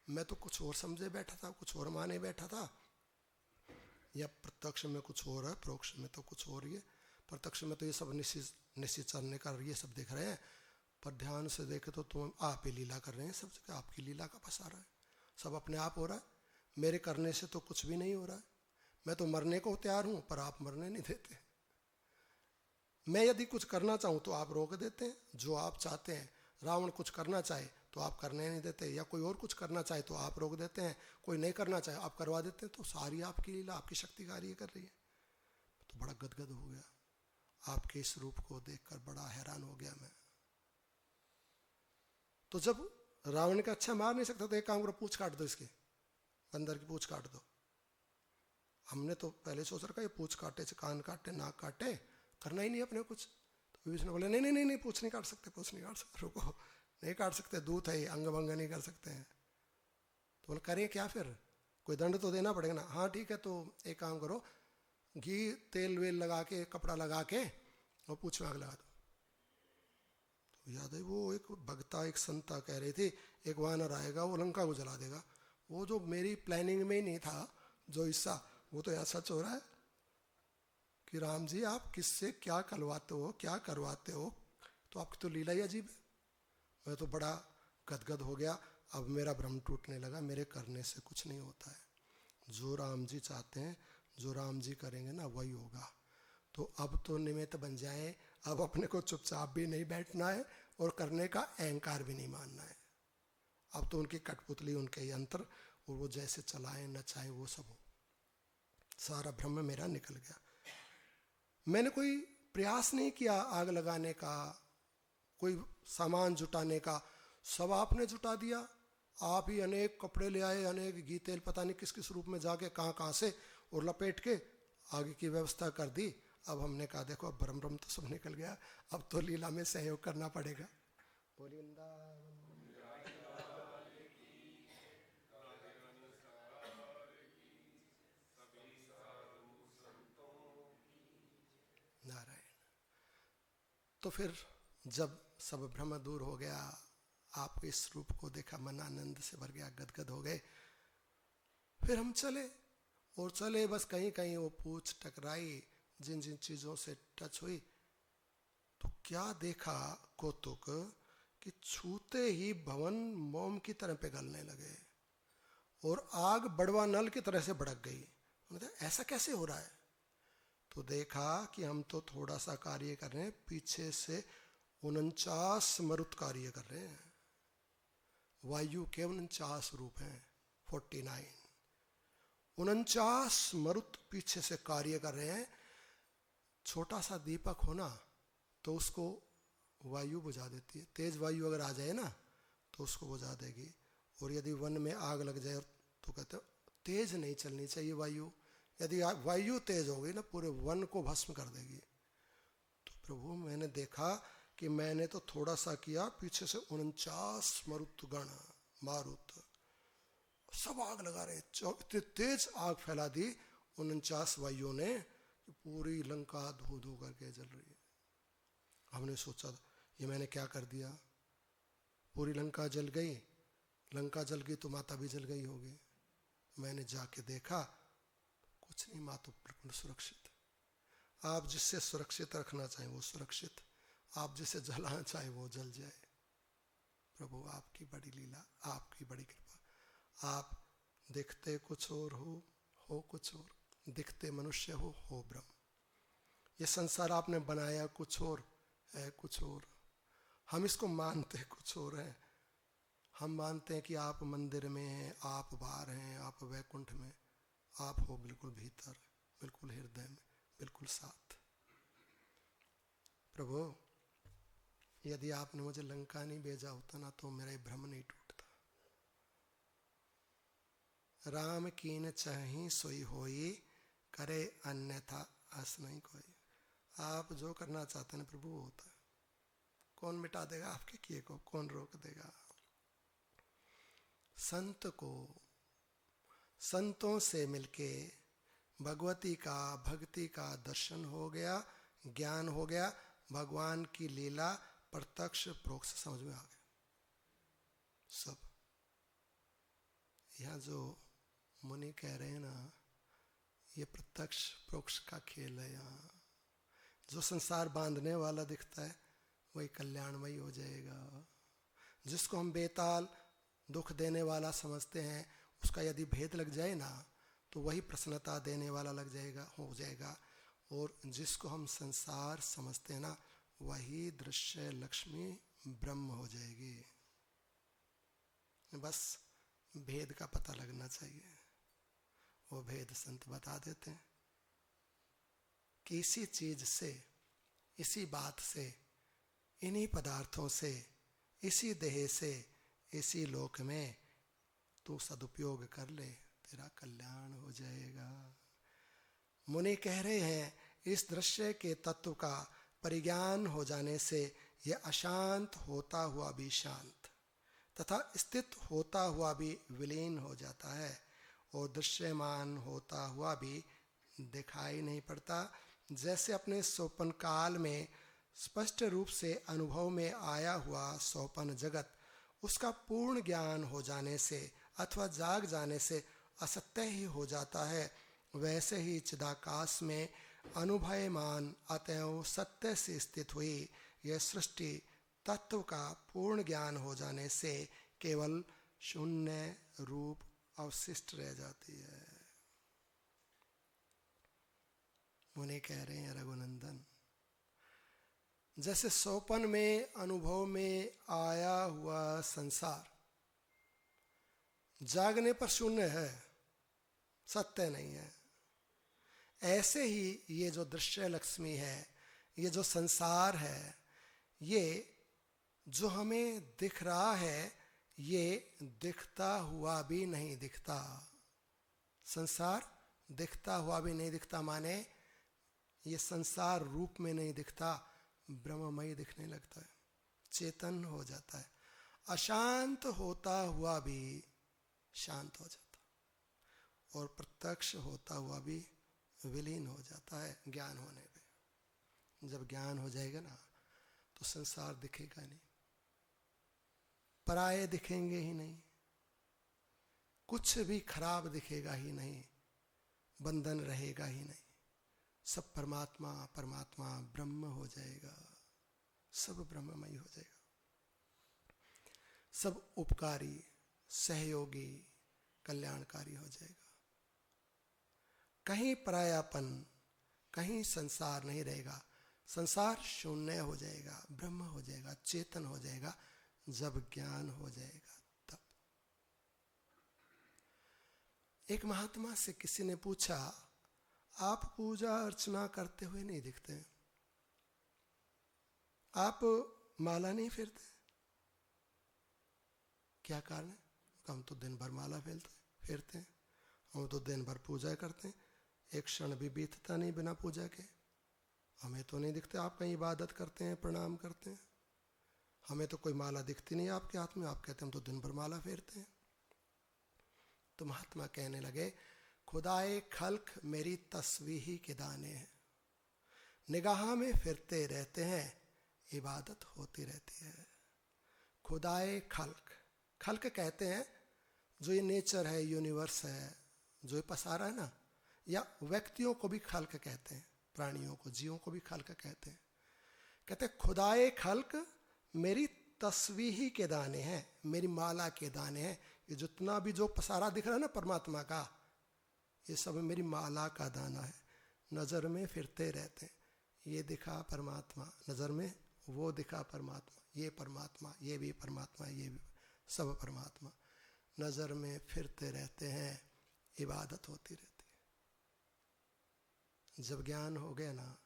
मैं तो कुछ और समझे बैठा था, कुछ और माने बैठा था, या प्रत्यक्ष में कुछ और है, परोक्ष में तो कुछ और ही है। प्रत्यक्ष में तो ये सब निश्चित चलने का ये सब देख रहे हैं, पर ध्यान से देखे तो तुम आप ही लीला कर रहे हैं, सब जगह आपकी लीला का पसारा है, सब अपने आप हो रहा है, मेरे करने से तो कुछ भी नहीं हो रहा है। मैं तो मरने को तैयार हूं पर आप मरने नहीं देते। मैं यदि कुछ करना चाहूं तो आप रोक देते हैं, जो आप चाहते हैं। रावण कुछ करना चाहे तो आप करने नहीं देते, या कोई और कुछ करना चाहे तो आप रोक देते हैं, कोई नहीं करना चाहे आप करवा देते हैं। तो सारी आपकी लीला, आपकी शक्ति कार्य कर रही है। तो बड़ा गदगद हो गया, आपके इस रूप को देखकर बड़ा हैरान हो गया मैं। तो जब रावण का अच्छा मार नहीं सकता तो एक काम करो, पूछ काट दो, इसके बंदर की पूछ काट दो। हमने तो पहले सोच रखा ये पूछ काटे, कान काटे, नाक काटे, करना ही नहीं अपने कुछ। तो विष्णु बोले नहीं नहीं नहीं नहीं, पूछ नहीं काट सकते, पूछ नहीं काट सकते, रुको, नहीं काट सकते, दूत है, अंग भंग नहीं कर सकते हैं। तो बोले करें क्या फिर, कोई दंड तो देना पड़ेगा ना। हाँ ठीक है, तो एक काम करो, घी तेल वेल लगा के, कपड़ा लगा के और पूछ में आग लगा दो। तो याद है वो एक भगता, एक संता कह रही थी एक वानर आएगा वो लंका को जला देगा। वो जो मेरी प्लानिंग में ही नहीं था जो हिस्सा, वो तो ऐसा सच हो रहा है कि राम जी आप किससे क्या करवाते हो, क्या करवाते हो, तो आपकी तो लीला ही अजीब है। मैं तो बड़ा गदगद हो गया। अब मेरा भ्रम टूटने लगा, मेरे करने से कुछ नहीं होता है, जो राम जी चाहते हैं, जो राम जी करेंगे ना वही होगा। तो अब तो निमित्त बन जाए, अब अपने को चुपचाप भी नहीं बैठना है और करने का अहंकार भी नहीं मानना है। अब तो उनकी कठपुतली, उनके यंत्र, और वो जैसे चलाएं नचाएं वो सब हो। सारा भ्रम मेरा निकल गया। मैंने कोई प्रयास नहीं किया आग लगाने का, कोई सामान जुटाने का, सब आपने जुटा दिया। आप ही अनेक कपड़े ले आए, अनेक घी तेल पता नहीं किस किस रूप में जाके कहाँ से, और लपेट के आगे की व्यवस्था कर दी। अब हमने कहा देखो अब भ्रम तो सब निकल गया, अब तो लीला में सहयोग करना पड़ेगा। बोलिए नारायण। तो फिर जब सब भ्रम दूर हो गया, आपके इस रूप को देखा, मन आनंद से भर गया, गदगद हो गए। फिर हम चले और चले, बस कहीं कहीं वो पूछ टकराई, जिन जिन चीजों से टच हुई, तो क्या देखा कौतुक कि छूते ही भवन मोम की तरह पिघलने लगे और आग बड़वा नल की तरह से भड़क गई। उन्होंने कहा ऐसा कैसे हो रहा है? तो देखा कि हम तो थोड़ा सा कार्य कर रहे हैं, पीछे से 49 मरुत कार्य कर रहे हैं। वायु के 49 रूप हैं, 49, 49 मरुत पीछे से कार्य कर रहे हैं। छोटा सा दीपक हो ना तो उसको वायु बुझा देती है, तेज वायु अगर आ जाए ना तो उसको बुझा देगी। और यदि वन में आग लग जाए तो कहते हैं तेज नहीं चलनी चाहिए वायु, यदि वायु तेज हो गई ना पूरे वन को भस्म कर देगी। तो प्रभु मैंने देखा कि मैंने तो थोड़ा सा किया, पीछे से 49 मरुतगण, मारुत सब आग लगा रहे, इतनी तेज आग फैला दी 49 वायुओं ने कि पूरी लंका धू धू करके जल रही है। हमने सोचा ये मैंने क्या कर दिया, पूरी लंका जल गई, लंका जल गई तो माता भी जल गई होगी। मैंने जाके देखा कुछ नहीं, माँ तो बिल्कुल सुरक्षित। आप जिससे सुरक्षित रखना चाहें वो सुरक्षित, आप जिसे जलाना चाहें वो जल जाए। प्रभु आपकी बड़ी लीला, आपकी बड़ी कृपा। आप दिखते कुछ और हो कुछ और, दिखते मनुष्य हो ब्रह्म। ये संसार आपने बनाया कुछ और है, कुछ और, हम इसको मानते कुछ और है। हम मानते हैं कि आप मंदिर में हैं, आप बाहर हैं, आप वैकुंठ में, आप हो बिल्कुल भीतर, बिल्कुल हृदय में, बिल्कुल साथ। प्रभु यदि आपने मुझे लंका नहीं भेजा होता ना तो मेरा भ्रम नहीं टूटता। राम कीन चाही सोई होई, करे अन्यथा आस नहीं कोई। आप जो करना चाहते हैं प्रभु वो होता है। कौन मिटा देगा आपके किए को, कौन रोक देगा? संत को संतों से मिलके भगवती का, भक्ति का दर्शन हो गया, ज्ञान हो गया, भगवान की लीला प्रत्यक्ष प्रोक्ष समझ में आ गया सब। यहाँ जो मुनि कह रहे हैं ना, ये प्रत्यक्ष प्रोक्ष का खेल है। यहाँ जो संसार बांधने वाला दिखता है वही कल्याणमयी हो जाएगा। जिसको हम बेताल दुख देने वाला समझते हैं, उसका यदि भेद लग जाए ना तो वही प्रसन्नता देने वाला लग जाएगा, हो जाएगा। और जिसको हम संसार समझते हैं ना, वही दृश्य लक्ष्मी ब्रह्म हो जाएगी। बस भेद का पता लगना चाहिए। वो भेद संत बता देते हैं कि इसी चीज से, इसी बात से, इन्हीं पदार्थों से, इसी देह से, इसी लोक में तू सदुपयोग कर ले, तेरा कल्याण हो जाएगा। मुनि कह रहे हैं इस दृश्य के तत्व का परिज्ञान हो जाने से यह अशांत होता हुआ भी शांत तथा स्थित होता हुआ भी विलीन हो जाता है और दृश्यमान होता हुआ भी दिखाई नहीं पड़ता। जैसे अपने सोपन काल में स्पष्ट रूप से अनुभव में आया हुआ सोपन जगत उसका पूर्ण ज्ञान हो जाने से अथवा जाग जाने से असत्य ही हो जाता है, वैसे ही चिदाकाश में अनुभवमान अतएव सत्य से स्थित हुई यह सृष्टि तत्व का पूर्ण ज्ञान हो जाने से केवल शून्य रूप अवशिष्ट रह जाती है। मुनि कह रहे हैं रघुनंदन, जैसे सोपन में अनुभव में आया हुआ संसार जागने पर शून्य है, सत्य नहीं है, ऐसे ही ये जो दृश्य लक्ष्मी है, ये जो संसार है, ये जो हमें दिख रहा है, ये दिखता हुआ भी नहीं दिखता। संसार दिखता हुआ भी नहीं दिखता माने ये संसार रूप में नहीं दिखता, ब्रह्ममय दिखने लगता है, चेतन हो जाता है। अशांत होता हुआ भी शांत हो जाता और प्रत्यक्ष होता हुआ भी विलीन हो जाता है ज्ञान होने पे। जब ज्ञान हो जाएगा ना तो संसार दिखेगा नहीं, पराये दिखेंगे ही नहीं, कुछ भी खराब दिखेगा ही नहीं, बंधन रहेगा ही नहीं, सब परमात्मा परमात्मा ब्रह्म हो जाएगा, सब ब्रह्ममय हो जाएगा, सब उपकारी सहयोगी कल्याणकारी हो जाएगा। कहीं परायापन, कहीं संसार नहीं रहेगा, संसार शून्य हो जाएगा, ब्रह्म हो जाएगा, चेतन हो जाएगा। जब ज्ञान हो जाएगा तब। एक महात्मा से किसी ने पूछा, आप पूजा अर्चना करते हुए नहीं दिखते, आप माला नहीं फेरते, क्या कारण है? हम तो दिन भर माला फेरते हैं, हम तो दिन भर पूजा करते हैं, एक क्षण भी बीतता नहीं बिना पूजा के, हमें तो नहीं दिखते आप कहीं इबादत करते हैं, प्रणाम करते हैं, हमें तो कोई माला दिखती नहीं आपके हाथ में, आप कहते हैं हम तो दिन भर माला फेरते हैं। तो महात्मा कहने लगे, खुदाए खल्क मेरी तस्वीही के दाने हैं, निगाह में फिरते रहते हैं, इबादत होती रहती है। खुदाए खल्क, खल्क कहते हैं जो ये नेचर है, यूनिवर्स है, जो ये पसारा है ना, या व्यक्तियों को भी खल्क कहते हैं, प्राणियों को, जीवों को भी खल्क कहते हैं। कहते हैं खुदाए खल्क मेरी तस्वीही के दाने हैं, मेरी माला के दाने हैं। ये जितना भी जो पसारा दिख रहा है ना परमात्मा का, ये सब मेरी माला का दाना है, नजर में फिरते रहते हैं। ये दिखा परमात्मा, नजर में वो दिखा परमात्मा, ये परमात्मा, ये भी परमात्मा, ये भी सब परमात्मा, नजर में फिरते रहते हैं, इबादत होती रहती है। जब ज्ञान हो गया ना,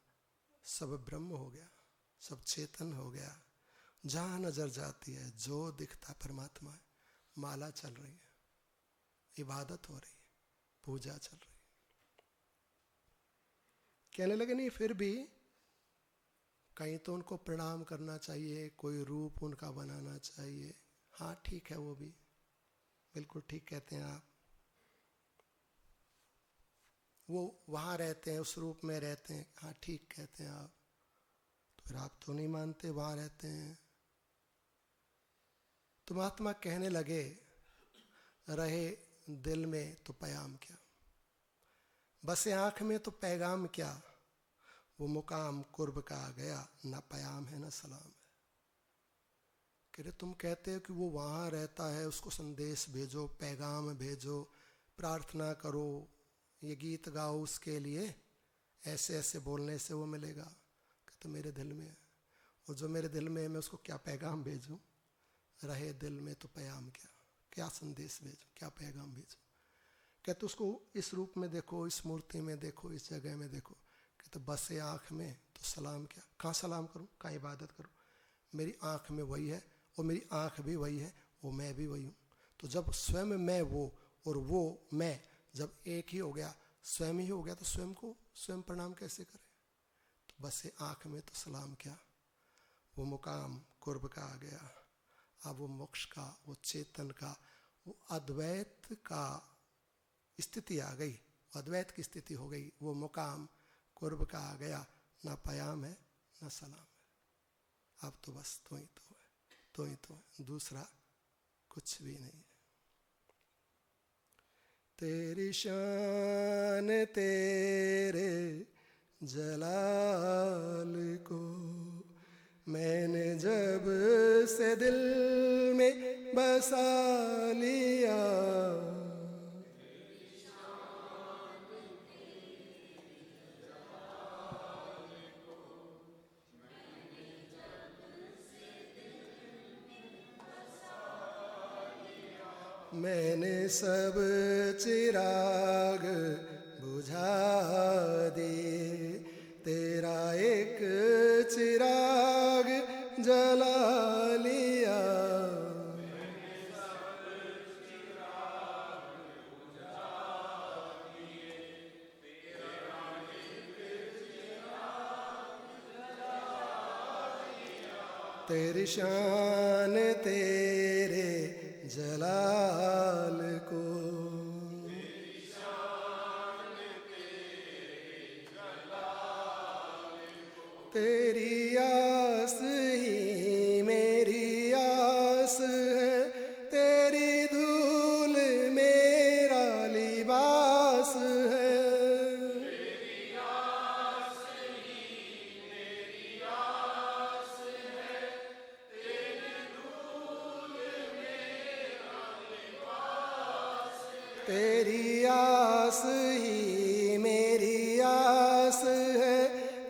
सब ब्रह्म हो गया, सब चेतन हो गया, जहां नजर जाती है जो दिखता परमात्मा है। माला चल रही है, इबादत हो रही है, पूजा चल रही है। कहने लगे नहीं फिर भी कहीं तो उनको प्रणाम करना चाहिए, कोई रूप उनका बनाना चाहिए। हाँ ठीक है, वो भी बिल्कुल ठीक कहते हैं आप। वो वहाँ रहते हैं, उस रूप में रहते हैं। हाँ ठीक कहते हैं आप, तो फिर आप तो नहीं मानते वहाँ रहते हैं। तो महात्मा कहने लगे, रहे दिल में तो पैगाम क्या, बसे आँख में तो पैगाम क्या, वो मुकाम कुर्ब का आ गया, ना पैगाम है ना सलाम है। कह रहे तुम कहते हो कि वो वहाँ रहता है, उसको संदेश भेजो, पैगाम भेजो, प्रार्थना करो, ये गीत गाओ उसके लिए, ऐसे ऐसे बोलने से वो मिलेगा। कहते मेरे दिल में है, और जो मेरे दिल में है मैं उसको क्या पैगाम भेजूं। रहे दिल में तो पैगाम क्या, क्या संदेश भेजूं, क्या पैगाम भेजूं। कहते उसको इस रूप में देखो, इस मूर्ति में देखो, इस जगह में देखो। कहते बसे आँख में तो सलाम क्या, कहाँ सलाम करूं, कहाँ इबादत करूं। मेरी आँख में वही है और मेरी आँख भी वही है, वो मैं भी वही हूँ। तो जब स्वयं मैं वो और वो मैं जब एक ही हो गया, स्वयं ही हो गया, तो स्वयं को स्वयं प्रणाम कैसे करें। तो बस ये आँख में तो सलाम क्या, वो मुकाम कुर्ब का आ गया। अब वो मोक्ष का, वो चेतन का, वो अद्वैत का स्थिति आ गई, अद्वैत की स्थिति हो गई। वो मुकाम कुर्ब का आ गया, ना पयाम है ना सलाम है। अब तो बस तो ही तो है, तो ही तो है, दूसरा कुछ भी नहीं है। तेरी शान तेरे जलाल को मैंने जब से दिल में बसा लिया, मैंने सब चिराग बुझा दिए, तेरा एक चिराग जला लिया। तेरी शान तेरे जलाल को, तेरी आस ही मेरी आस है, तेरी धूल मेरा लिबास है। तेरी आस ही मेरी आस है,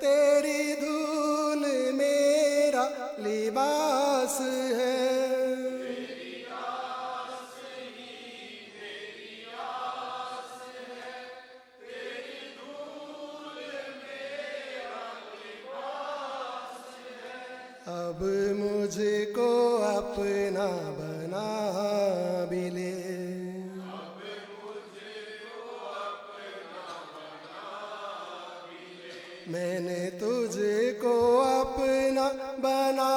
तेरी धूल मेरा लिबास है। अब मुझको अपना बना भी ले, मैंने तुझको अपना बना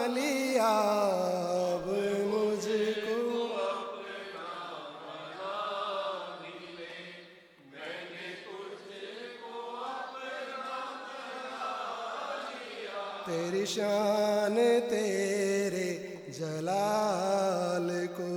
लिया। अब मुझको अपना बना ले, मैंने तुझको अपना बना लिया। तेरी शान तेरे जलाल को,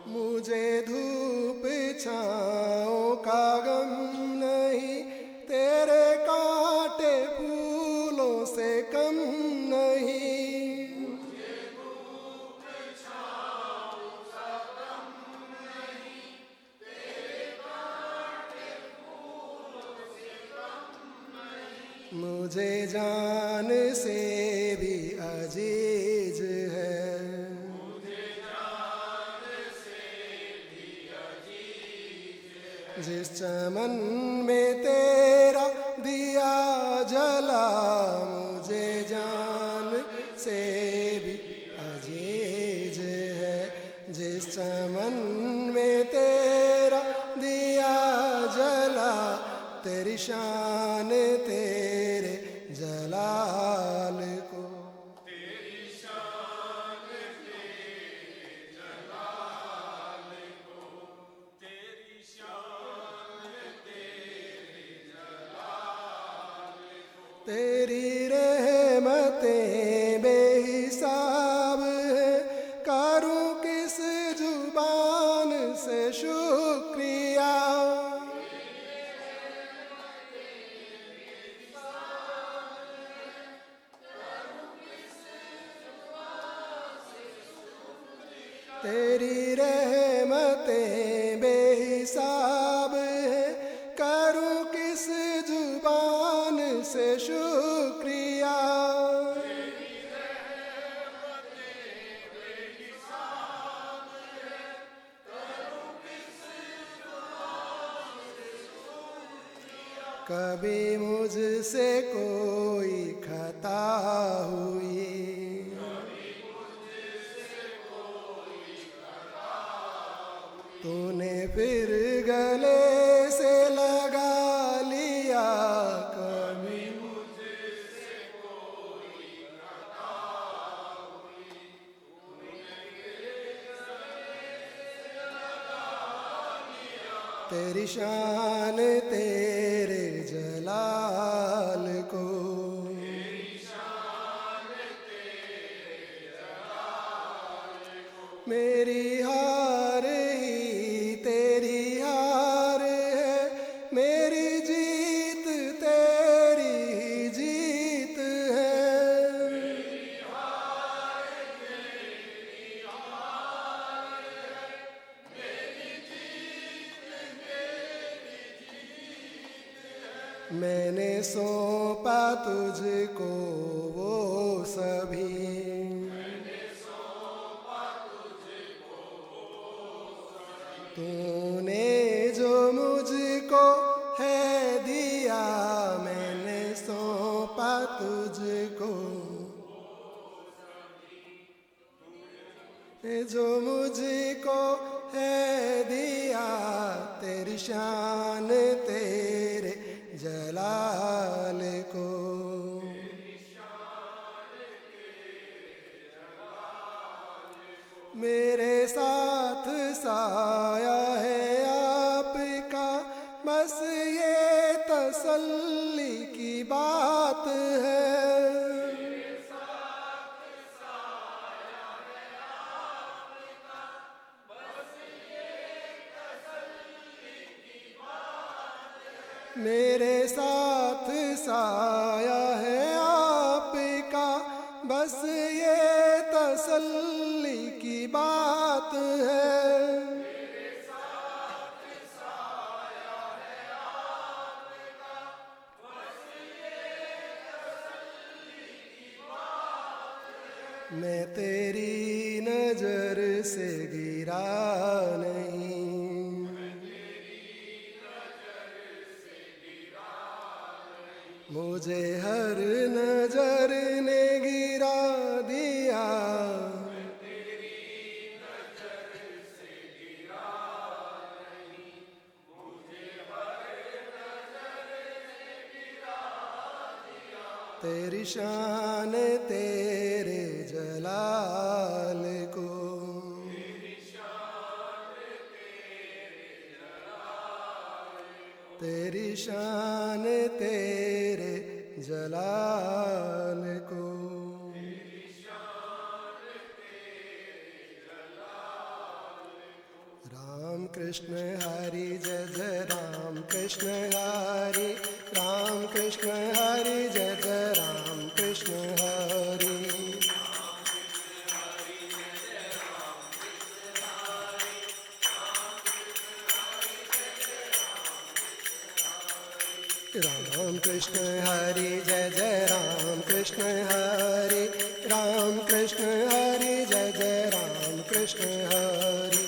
मुझे धूप छाँव का गम नहीं, तेरे कांटे फूलों से कम नहीं। मुझे धूप छाँव का गम नहीं, तेरे कांटे फूलों से कम नहीं। मुझे जान से भी अजीज है, जिस चमन में तेरा दिया जला, मुझे जान से भी अजीज है। जिस चमन में तेरा दिया जला, तेरी शान तेरे जलाल को, तेरी शान तेरे तेरी रहमतें बेहिसाब है, करूं किस जुबान से शुक्रिया। तेरी रहमतें बेहिसाब है, करूं किस जुबान से शुक्रिया। कभी मुझसे कोई खता हुई, तूने फिर गले से लगा लिया। कभी मुझसे कोई खता हुई, तूने फिर गले से लगा लिया। तेरी शान तेरे जलाल को, तेरी शान तेरे जलाल को, मेरी हार ही तेरी हार है, मेरी जीत तेरी ही जीत है। मेरी हार तेरी हार है, मेरी जीत तेरी जीत है। मैंने सौंपा तुझको वो सभी, तूने जो मुझको है दिया, मैंने सौंपा तुझको। जो मुझको है दिया, तेरी शान तेरे जलाल को। मेरे साथ साया है आपका, बस ये तसल्ली की बात है। मेरे साथ साया है आपका, बस ये तसल्ली की बात है। मेरे साथ साया है आपका, बस ये तसल्ली की बात है। मेरे साथ साया है आपका, बस ये तसल्ली की बात है। मैं तेरी नजर से गिरा नहीं, मैं तेरी नजर से गिरा नहीं, मुझे हर नजर ने गिरा दिया। तेरी शान तेरे जलाल को, तेरी शान तेरे जलाल को, तेरी शान तेरे जलाल को, तेरी शान तेरे जलाल को। राम कृष्ण हरि जय जय राम कृष्ण हरि, राम कृष्ण हरि जय जय राम कृष्ण हरि। राम कृष्ण हरि जय जय राम कृष्ण हरि, राम कृष्ण हरि जय जय राम कृष्ण हरि।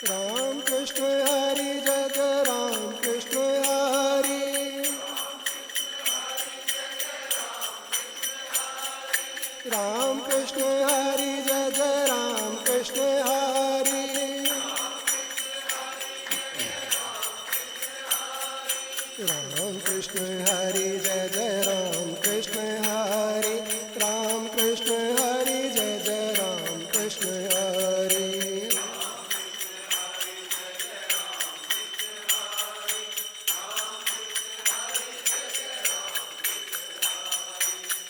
राम कृष्ण हरि जय जय राम कृष्ण हरि, राम कृष्ण हरि जय जय राम कृष्ण हरि। राम कृष्ण हरि जय जय राम कृष्ण हरि, राम कृष्ण हरि जय जय राम कृष्ण हरि।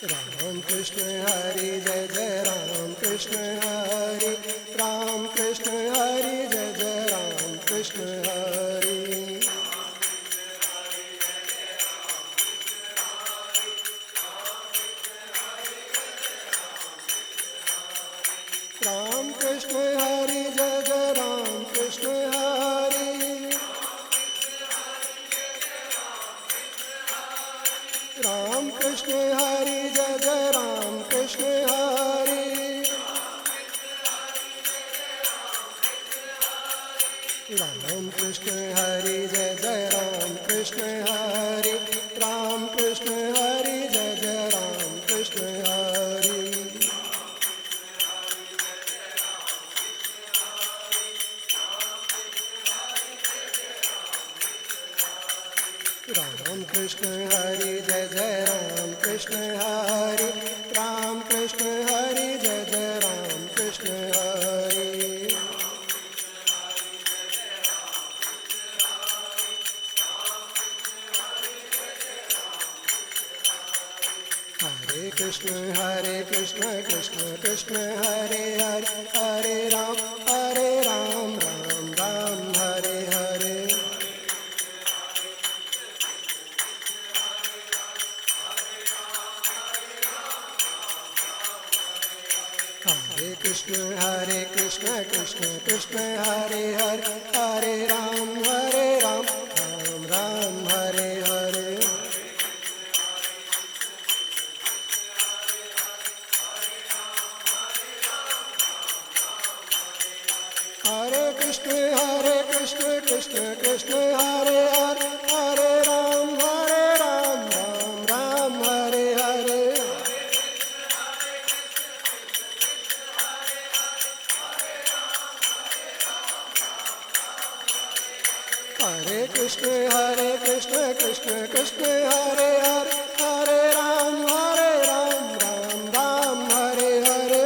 राम कृष्ण हरि जय जय राम कृष्ण हरि, राम कृष्ण हरि जय जय राम कृष्ण हरि। राम कृष्ण हरि जय जय राम कृष्ण हरि, राम कृष्ण हरि जय जय राम कृष्ण हरि, राम कृष्ण हरि जय जय राम कृष्ण हरि, राम कृष्ण हरि जय जय राम कृष्ण हरि। राम कृष्ण हरि जय जय राम कृष्ण हरि, राम कृष्ण हरि जय जय राम कृष्ण हरि। हरे कृष्ण कृष्ण कृष्ण हरे हरे, हरे राम राम राम हरे हरे। हरे कृष्ण कृष्ण कृष्ण हरे हरे, हरे राम राम राम हरे हरे। हरे कृष्ण कृष्ण कृष्ण हरे हरे, हरे राम राम राम हरे हरे। हरे कृष्ण कृष्ण कृष्ण हरे हरे, हरे राम राम हरे हरे।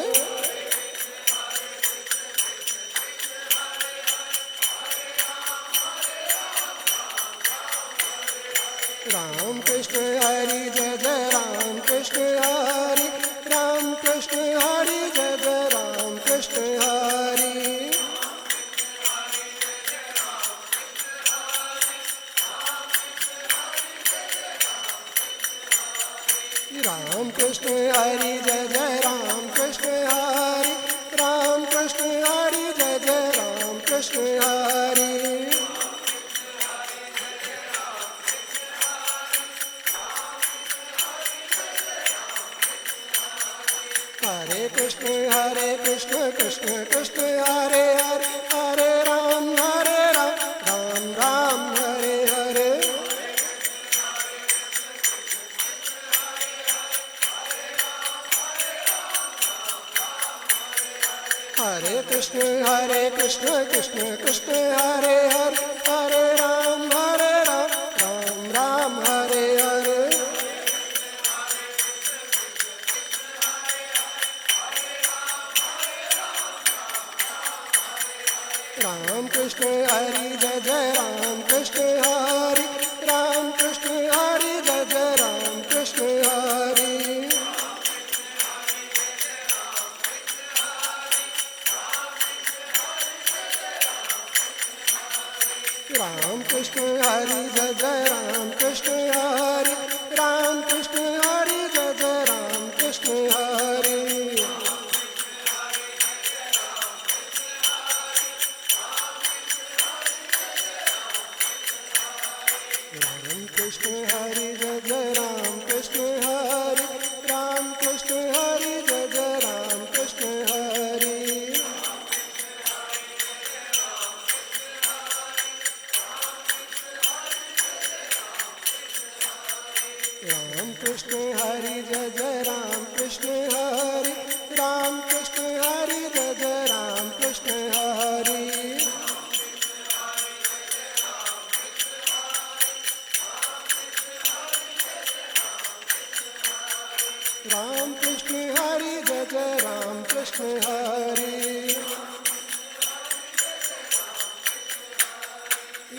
राम कृष्ण हरि जय जय राम कृष्ण हरि, राम कृष्ण हरि जय जय राम कृष्ण हरि। राम कृष्ण हरि जय जय राम कृष्ण हरि, राम कृष्ण हरि जय जय राम कृष्ण हरि। हरे कृष्ण कृष्ण कृष्ण हरे हरे, हरे राम राम हरे हरे। हरे कृष्ण कृष्ण कृष्ण हरे हरे, हरे राम राम हरे हरे। राम कृष्ण हरि जय जय राम कृष्ण हरि, राम कृष्ण हरि जय जय राम कृष्ण हरि। राम कृष्ण हरि जय जय राम कृष्ण हरि, राम कृष्ण हरि जय जय राम कृष्ण हरि। राम कृष्ण हरि जय जय राम कृष्ण हरि, राम कृष्ण हरि जय जय राम कृष्ण हरि। राम कृष्ण हरि जय जय राम कृष्ण हरि, राम कृष्ण हरि जय जय राम कृष्ण हरि। राम कृष्ण हरि जय जय राम कृष्ण हरि,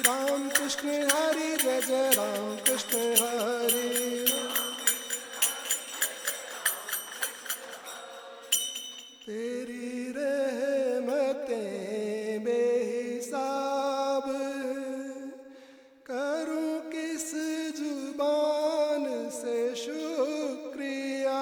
राम कृष्ण हरि जय जय राम कृष्ण हरि। तेरी रहमतें बेहिसाब हैं, करूं किस जुबान से शुक्रिया।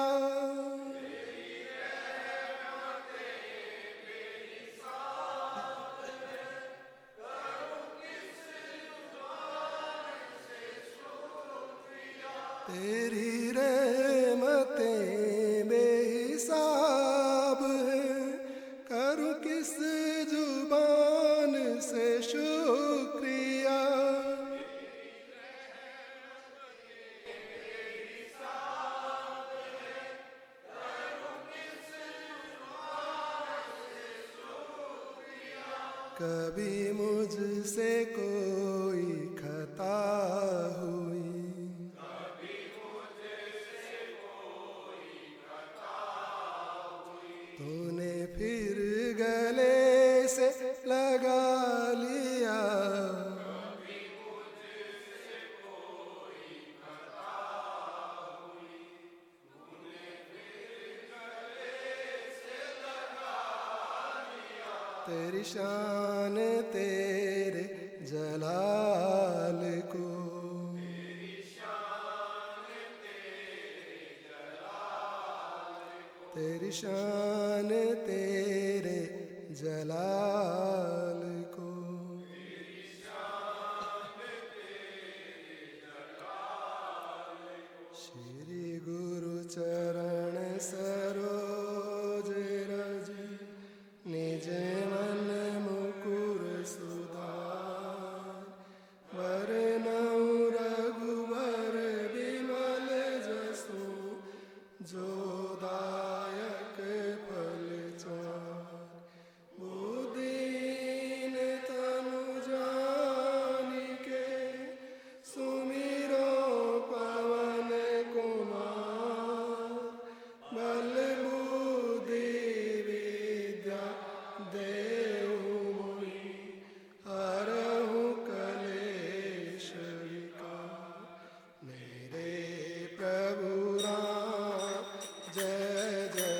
तेरी रहमतें बेहिसाब हैं, करूं किस जुबान से शुक्रिया। कभी मुझसे कोई खता हुई, तूने फिर गले से लगा लिया। तेरी शान तेरे जलाल को, तेरी शान तेरे जलाल को। श्री गुरु चरण सरोज रज, निज मन मुकुर सुधार। वरनउँ रघुबर बिमल जसु, जो दायक फल चार। बुद्धिहीन तनु जानिके, सुमिरो पवन कुमार। बल बुद्धि विद्या देहु मोहि, हरहु कलेश विकार। मेरे प्रभु राम जय जय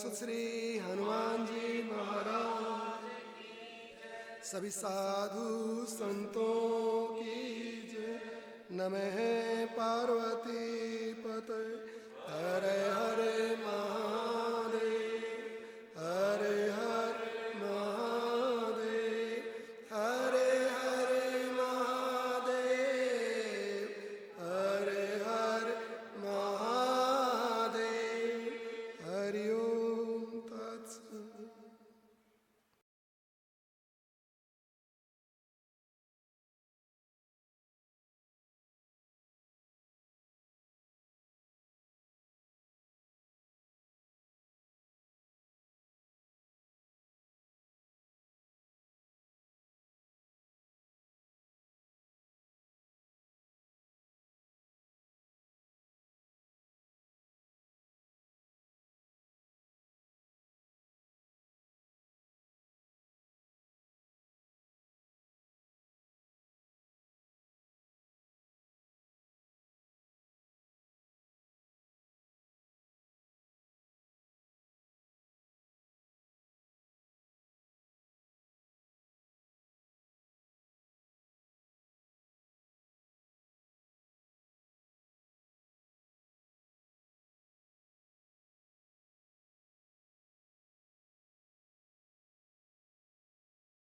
श्री हनुमान जी महाराज, सभी साधु संतों की जय। नमः पार्वती पते हरे हरे